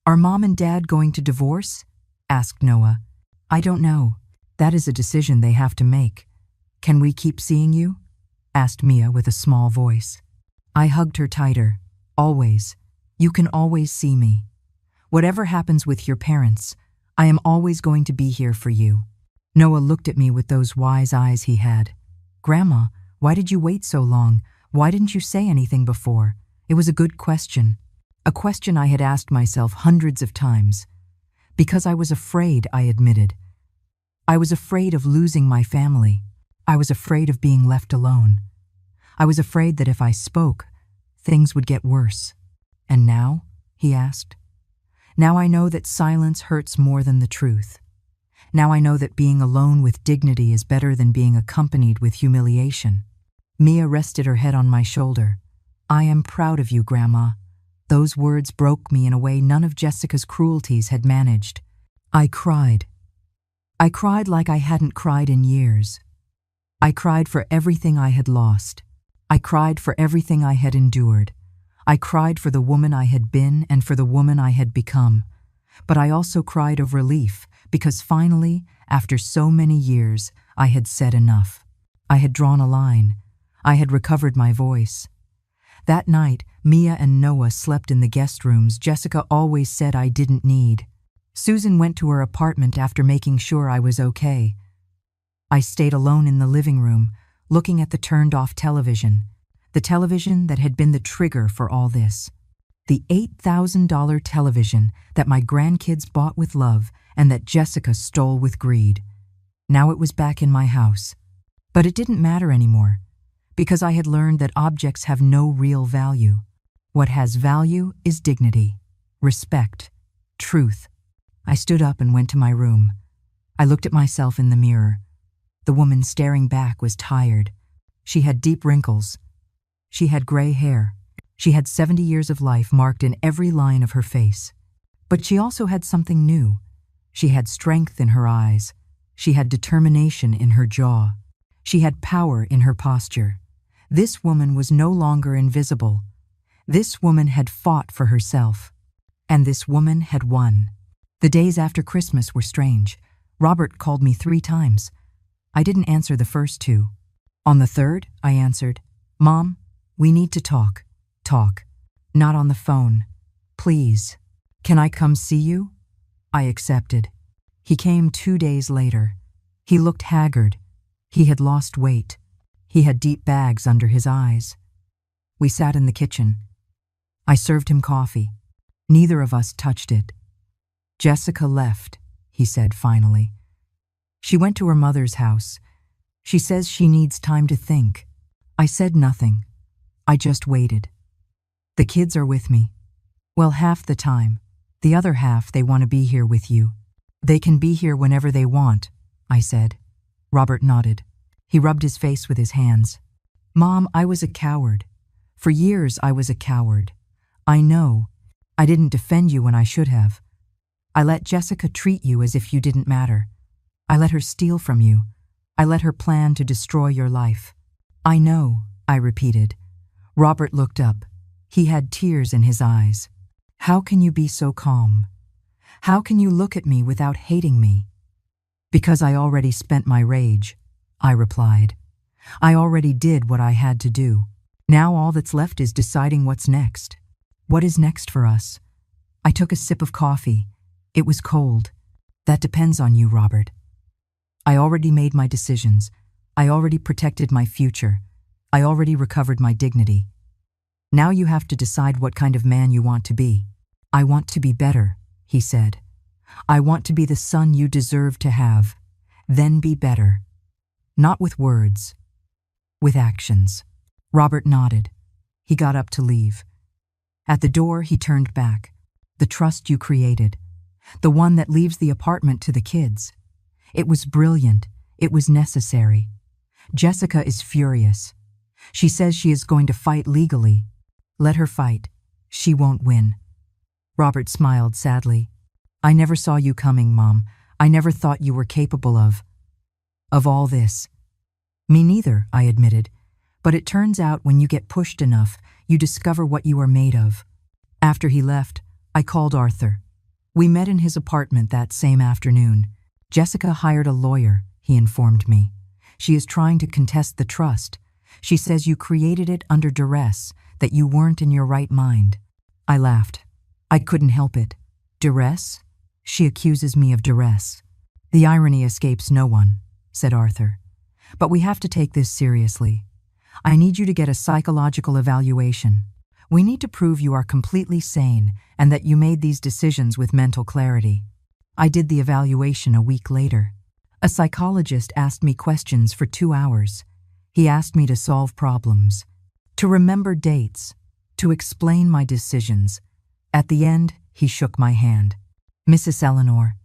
"Are Mom and Dad going to divorce?" asked Noah. "I don't know. That is a decision they have to make." "Can we keep seeing you?" asked Mia with a small voice. I hugged her tighter. "Always. You can always see me. Whatever happens with your parents, I am always going to be here for you." Noah looked at me with those wise eyes he had. "Grandma, why did you wait so long? Why didn't you say anything before?" It was a good question. A question I had asked myself hundreds of times. "Because I was afraid," I admitted. "I was afraid of losing my family. I was afraid of being left alone. I was afraid that if I spoke, things would get worse." "And now?" he asked. "Now I know that silence hurts more than the truth. Now I know that being alone with dignity is better than being accompanied with humiliation." Mia rested her head on my shoulder. "I am proud of you, Grandma." Those words broke me in a way none of Jessica's cruelties had managed. I cried. I cried like I hadn't cried in years. I cried for everything I had lost. I cried for everything I had endured. I cried for the woman I had been and for the woman I had become. But I also cried of relief, because finally, after so many years, I had said enough. I had drawn a line. I had recovered my voice. That night, Mia and Noah slept in the guest rooms Jessica always said I didn't need. Susan went to her apartment after making sure I was okay. I stayed alone in the living room, looking at the turned-off television, the television that had been the trigger for all this. The $8,000 television that my grandkids bought with love and that Jessica stole with greed. Now it was back in my house. But it didn't matter anymore, because I had learned that objects have no real value. What has value is dignity, respect, truth. I stood up and went to my room. I looked at myself in the mirror. The woman staring back was tired. She had deep wrinkles. She had gray hair. She had 70 years of life marked in every line of her face. But she also had something new. She had strength in her eyes. She had determination in her jaw. She had power in her posture. This woman was no longer invisible. This woman had fought for herself. And this woman had won. The days after Christmas were strange. Robert called me 3 times. I didn't answer the first 2. On the third, I answered, "Mom, we need to talk. Talk. Not on the phone. Please. Can I come see you?" I accepted. He came 2 days later. He looked haggard. He had lost weight. He had deep bags under his eyes. We sat in the kitchen. I served him coffee. Neither of us touched it. "Jessica left," he said finally. "She went to her mother's house. She says she needs time to think." I said nothing. I just waited. "The kids are with me." "Well, half the time. The other half, they want to be here with you." "They can be here whenever they want," I said. Robert nodded. He rubbed his face with his hands. "Mom, I was a coward. For years I was a coward. I know. I didn't defend you when I should have. I let Jessica treat you as if you didn't matter. I let her steal from you. I let her plan to destroy your life." "I know," I repeated. Robert looked up. He had tears in his eyes. "How can you be so calm? How can you look at me without hating me?" "Because I already spent my rage," I replied. "I already did what I had to do. Now all that's left is deciding what's next." "What is next for us?" I took a sip of coffee. It was cold. "That depends on you, Robert. I already made my decisions. I already protected my future. I already recovered my dignity. Now you have to decide what kind of man you want to be." "I want to be better," he said. "I want to be the son you deserve to have. Then be better. Not with words, with actions." Robert nodded. He got up to leave. At the door, he turned back. The trust you created. The one that leaves the apartment to the kids. It was brilliant. It was necessary. Jessica is furious. She says she is going to fight legally. Let her fight. She won't win. Robert smiled sadly. I never saw you coming, Mom. I never thought you were capable of all this. Me neither, I admitted. But it turns out when you get pushed enough, you discover what you are made of. After he left, I called Arthur. We met in his apartment that same afternoon. Jessica hired a lawyer, he informed me. She is trying to contest the trust. She says you created it under duress, that you weren't in your right mind. I laughed. I couldn't help it. Duress? She accuses me of duress. The irony escapes no one, said Arthur. But we have to take this seriously. I need you to get a psychological evaluation. We need to prove you are completely sane and that you made these decisions with mental clarity. I did the evaluation a week later. A psychologist asked me questions for 2 hours. He asked me to solve problems, to remember dates, to explain my decisions. At the end, he shook my hand. Mrs. Eleanor,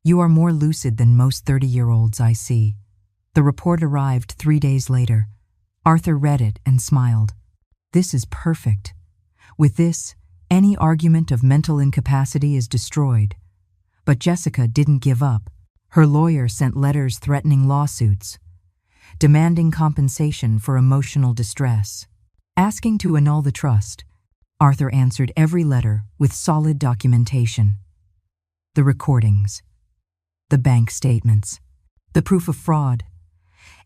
you are more lucid than most 30-year-olds I see. The report arrived 3 days later. Arthur read it and smiled. This is perfect. With this, any argument of mental incapacity is destroyed. But Jessica didn't give up. Her lawyer sent letters threatening lawsuits, demanding compensation for emotional distress, asking to annul the trust. Arthur answered every letter with solid documentation. The recordings, the bank statements, the proof of fraud.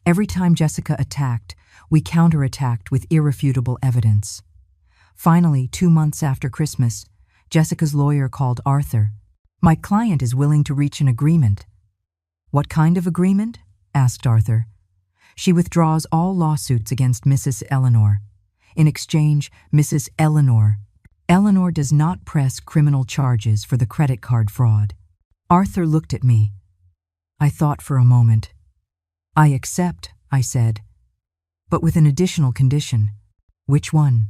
Every time Jessica attacked, we counterattacked with irrefutable evidence. Finally, 2 months after Christmas, Jessica's lawyer called Arthur. My client is willing to reach an agreement. What kind of agreement? Asked Arthur. She withdraws all lawsuits against Mrs. Eleanor. In exchange, Mrs. Eleanor does not press criminal charges for the credit card fraud. Arthur looked at me. I thought for a moment. I accept, I said, but with an additional condition. Which one?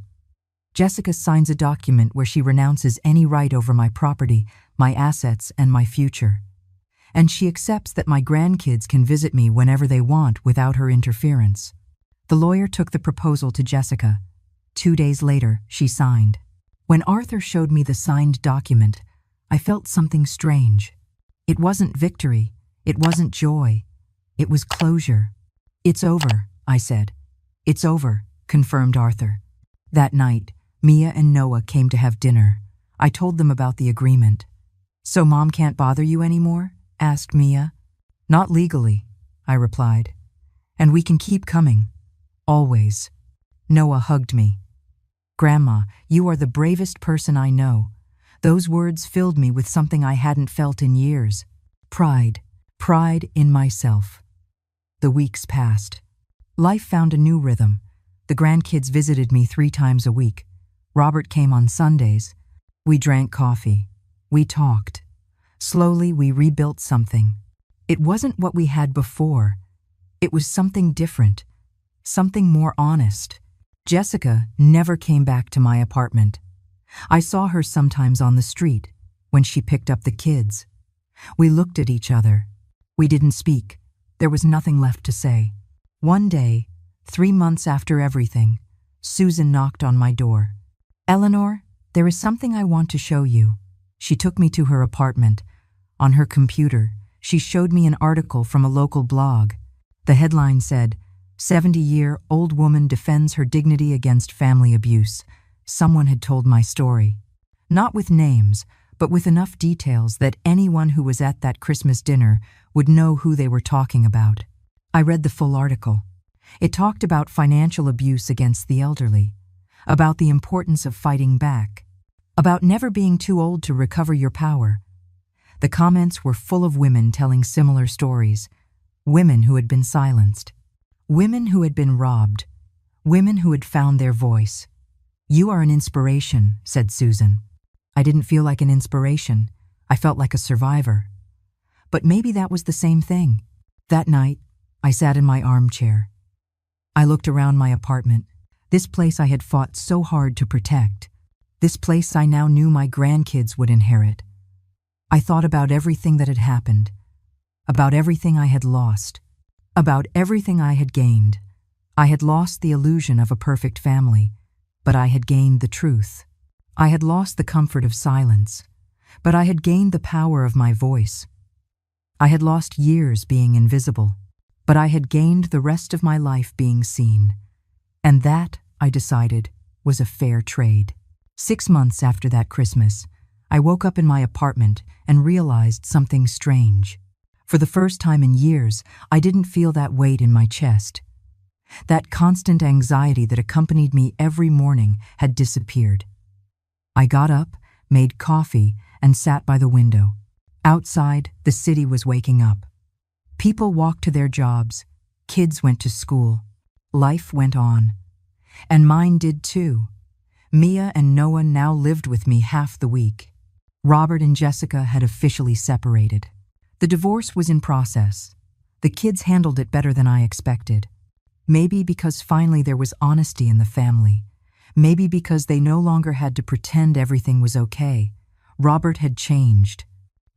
Jessica signs a document where she renounces any right over my property, my assets, and my future. And she accepts that my grandkids can visit me whenever they want without her interference. The lawyer took the proposal to Jessica. 2 days later, she signed. When Arthur showed me the signed document, I felt something strange. It wasn't victory. It wasn't joy. It was closure. It's over, I said. It's over, confirmed Arthur. That night, Mia and Noah came to have dinner. I told them about the agreement. So Mom can't bother you anymore? Asked Mia. Not legally, I replied. And we can keep coming. Always. Noah hugged me. Grandma, you are the bravest person I know. Those words filled me with something I hadn't felt in years. Pride. Pride in myself. The weeks passed. Life found a new rhythm. The grandkids visited me 3 times a week. Robert came on Sundays. We drank coffee. We talked. Slowly, we rebuilt something. It wasn't what we had before. It was something different. Something more honest. Jessica never came back to my apartment. I saw her sometimes on the street, when she picked up the kids. We looked at each other. We didn't speak. There was nothing left to say. One day, 3 months after everything, Susan knocked on my door. Eleanor, there is something I want to show you. She took me to her apartment. On her computer, she showed me an article from a local blog. The headline said, 70-year-old woman defends her dignity against family abuse. Someone had told my story. Not with names, but with enough details that anyone who was at that Christmas dinner would know who they were talking about. I read the full article. It talked about financial abuse against the elderly, about the importance of fighting back, about never being too old to recover your power. The comments were full of women telling similar stories, women who had been silenced, women who had been robbed, women who had found their voice. You are an inspiration, said Susan. I didn't feel like an inspiration. I felt like a survivor. But maybe that was the same thing. That night, I sat in my armchair. I looked around my apartment. This place I had fought so hard to protect. This place I now knew my grandkids would inherit. I thought about everything that had happened, about everything I had lost, about everything I had gained. I had lost the illusion of a perfect family, but I had gained the truth. I had lost the comfort of silence, but I had gained the power of my voice. I had lost years being invisible, but I had gained the rest of my life being seen. And that, I decided, was a fair trade. 6 months after that Christmas, I woke up in my apartment and realized something strange. For the first time in years, I didn't feel that weight in my chest. That constant anxiety that accompanied me every morning had disappeared. I got up, made coffee, and sat by the window. Outside, the city was waking up. People walked to their jobs, kids went to school, life went on. And mine did too. Mia and Noah now lived with me half the week. Robert and Jessica had officially separated. The divorce was in process. The kids handled it better than I expected. Maybe because finally there was honesty in the family. Maybe because they no longer had to pretend everything was okay. Robert had changed.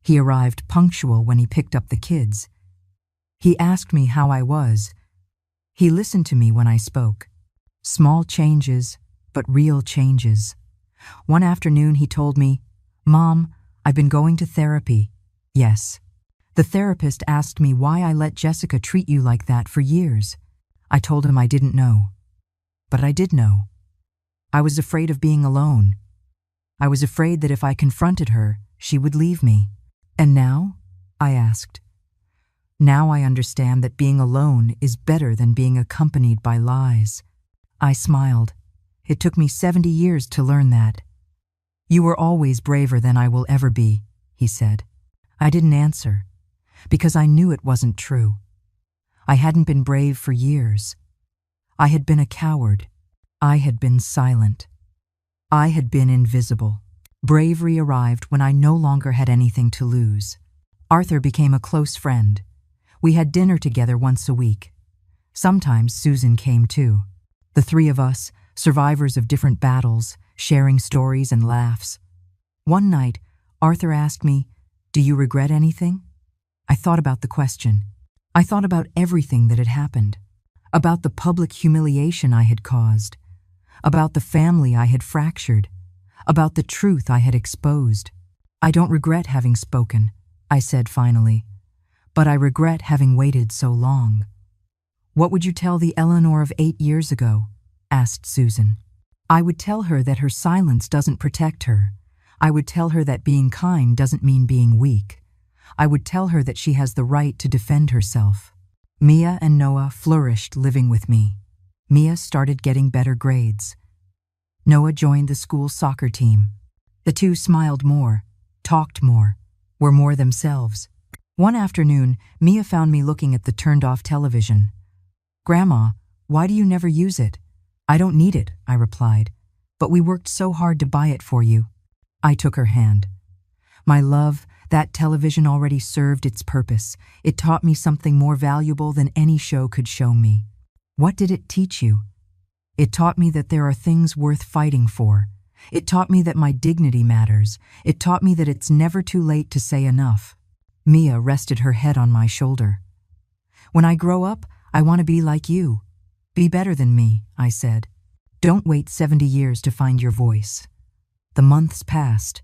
He arrived punctual when he picked up the kids. He asked me how I was. He listened to me when I spoke. Small changes, but real changes. One afternoon he told me, "Mom, I've been going to therapy." Yes. The therapist asked me why I let Jessica treat you like that for years. I told him I didn't know. But I did know. I was afraid of being alone. I was afraid that if I confronted her, she would leave me. And now? I asked. Now I understand that being alone is better than being accompanied by lies. I smiled. It took me 70 years to learn that. You were always braver than I will ever be, he said. I didn't answer, because I knew it wasn't true. I hadn't been brave for years. I had been a coward. I had been silent. I had been invisible. Bravery arrived when I no longer had anything to lose. Arthur became a close friend. We had dinner together once a week. Sometimes Susan came too. The three of us, survivors of different battles, sharing stories and laughs. One night, Arthur asked me, "Do you regret anything?" I thought about the question. I thought about everything that had happened, about the public humiliation I had caused, about the family I had fractured, about the truth I had exposed. I don't regret having spoken, I said finally, but I regret having waited so long. What would you tell the Eleanor of 8 years ago? Asked Susan. I would tell her that her silence doesn't protect her. I would tell her that being kind doesn't mean being weak. I would tell her that she has the right to defend herself. Mia and Noah flourished living with me. Mia started getting better grades. Noah joined the school soccer team. The two smiled more, talked more, were more themselves. One afternoon, Mia found me looking at the turned-off television. "Grandma, why do you never use it?" "I don't need it," I replied, "but we worked so hard to buy it for you." I took her hand. My love, that television already served its purpose. It taught me something more valuable than any show could show me. What did it teach you? It taught me that there are things worth fighting for. It taught me that my dignity matters. It taught me that it's never too late to say enough. Mia rested her head on my shoulder. When I grow up, I want to be like you. Be better than me, I said. Don't wait 70 years to find your voice. The months passed.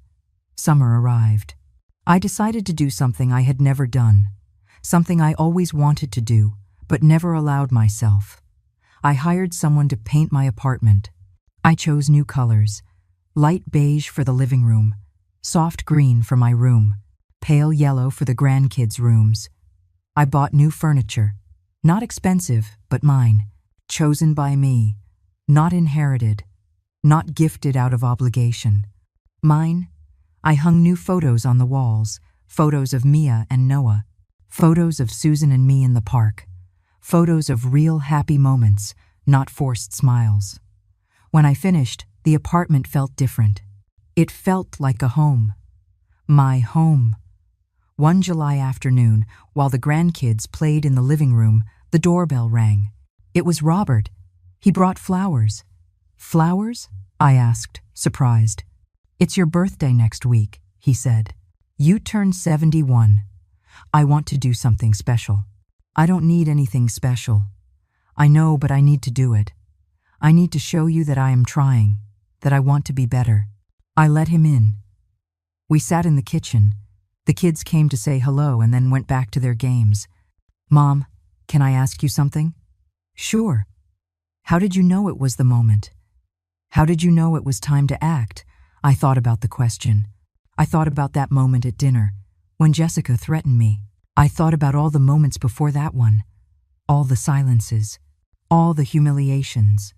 Summer arrived. I decided to do something I had never done, something I always wanted to do, but never allowed myself. I hired someone to paint my apartment. I chose new colors, light beige for the living room, soft green for my room, pale yellow for the grandkids' rooms. I bought new furniture, not expensive, but mine, chosen by me, not inherited, not gifted out of obligation. Mine. I hung new photos on the walls, photos of Mia and Noah, photos of Susan and me in the park, photos of real happy moments, not forced smiles. When I finished, the apartment felt different. It felt like a home. My home. One July afternoon, while the grandkids played in the living room, the doorbell rang. It was Robert. He brought flowers. Flowers? I asked, surprised. It's your birthday next week, he said. You turn 71. I want to do something special. I don't need anything special. I know, but I need to do it. I need to show you that I am trying, that I want to be better. I let him in. We sat in the kitchen. The kids came to say hello and then went back to their games. Mom, can I ask you something? Sure. How did you know it was the moment? How did you know it was time to act? I thought about the question. I thought about that moment at dinner, when Jessica threatened me. I thought about all the moments before that one, all the silences, all the humiliations.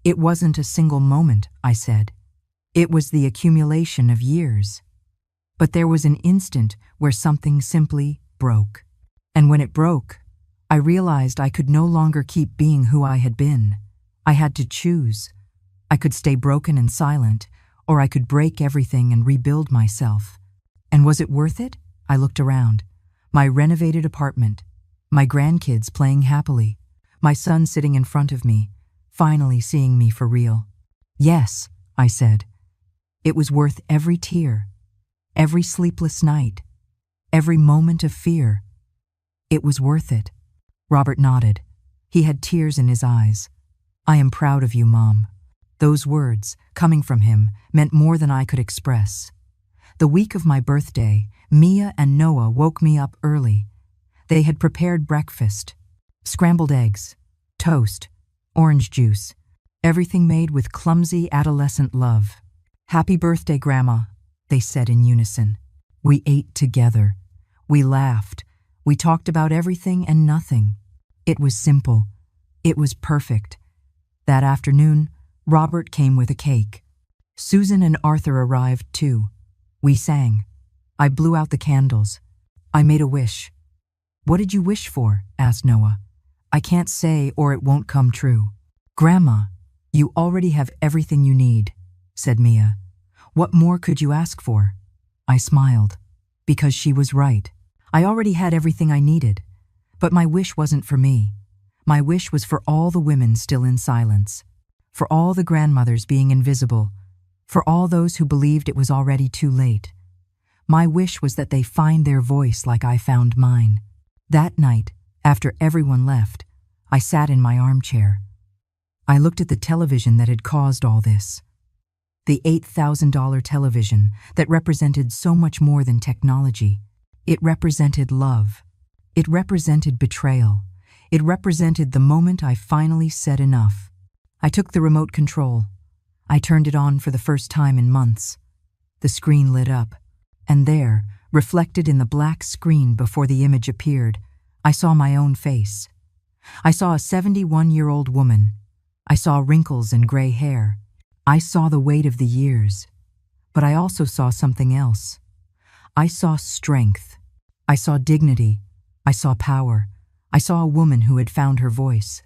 It wasn't a single moment, I said. It was the accumulation of years. But there was an instant where something simply broke. And when it broke, I realized I could no longer keep being who I had been. I had to choose. I could stay broken and silent, or I could break everything and rebuild myself. And was it worth it? I looked around. My renovated apartment, my grandkids playing happily, my son sitting in front of me, finally seeing me for real. Yes, I said. It was worth every tear, every sleepless night, every moment of fear. It was worth it. Robert nodded. He had tears in his eyes. I am proud of you, Mom. Those words, coming from him, meant more than I could express. The week of my birthday, Mia and Noah woke me up early. They had prepared breakfast, scrambled eggs, toast, orange juice, everything made with clumsy adolescent love. Happy birthday, Grandma, they said in unison. We ate together. We laughed. We talked about everything and nothing. It was simple. It was perfect. That afternoon, Robert came with a cake. Susan and Arthur arrived too. We sang. I blew out the candles. I made a wish. What did you wish for? Asked Noah. I can't say or it won't come true. Grandma, you already have everything you need, said Mia. What more could you ask for? I smiled, because she was right. I already had everything I needed. But my wish wasn't for me. My wish was for all the women still in silence, for all the grandmothers being invisible, for all those who believed it was already too late. My wish was that they find their voice like I found mine. That night, after everyone left, I sat in my armchair. I looked at the television that had caused all this. The $8,000 television that represented so much more than technology. It represented love. It represented betrayal. It represented the moment I finally said enough. I took the remote control. I turned it on for the first time in months. The screen lit up, and there, reflected in the black screen before the image appeared, I saw my own face. I saw a 71-year-old woman. I saw wrinkles and gray hair. I saw the weight of the years. But I also saw something else. I saw strength. I saw dignity. I saw power. I saw a woman who had found her voice.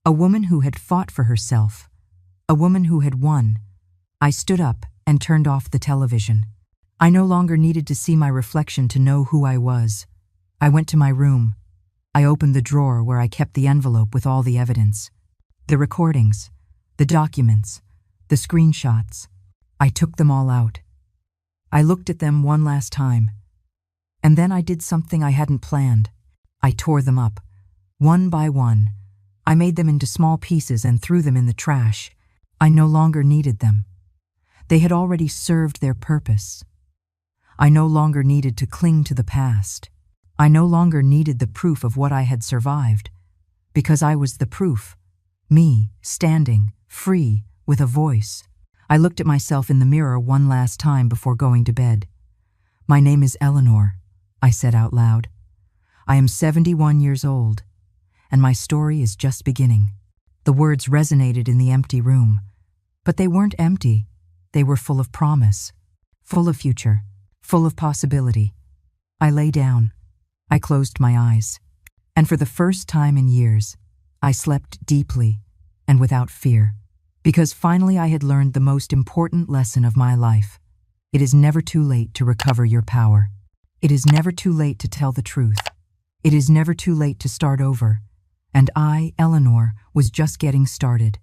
A woman who had fought for herself. A woman who had won. I stood up and turned off the television. I no longer needed to see my reflection to know who I was. I went to my room. I opened the drawer where I kept the envelope with all the evidence. The recordings, the documents, the screenshots. I took them all out. I looked at them one last time. And then I did something I hadn't planned. I tore them up, one by one. I made them into small pieces and threw them in the trash. I no longer needed them. They had already served their purpose. I no longer needed to cling to the past. I no longer needed the proof of what I had survived, because I was the proof. Me, standing, free, with a voice. I looked at myself in the mirror one last time before going to bed. My name is Eleanor, I said out loud. I am 71 years old, and my story is just beginning. The words resonated in the empty room, but they weren't empty. They were full of promise, full of future, full of possibility. I lay down. I closed my eyes, and for the first time in years, I slept deeply and without fear, because finally I had learned the most important lesson of my life. It is never too late to recover your power. It is never too late to tell the truth. It is never too late to start over. And I, Eleanor, was just getting started.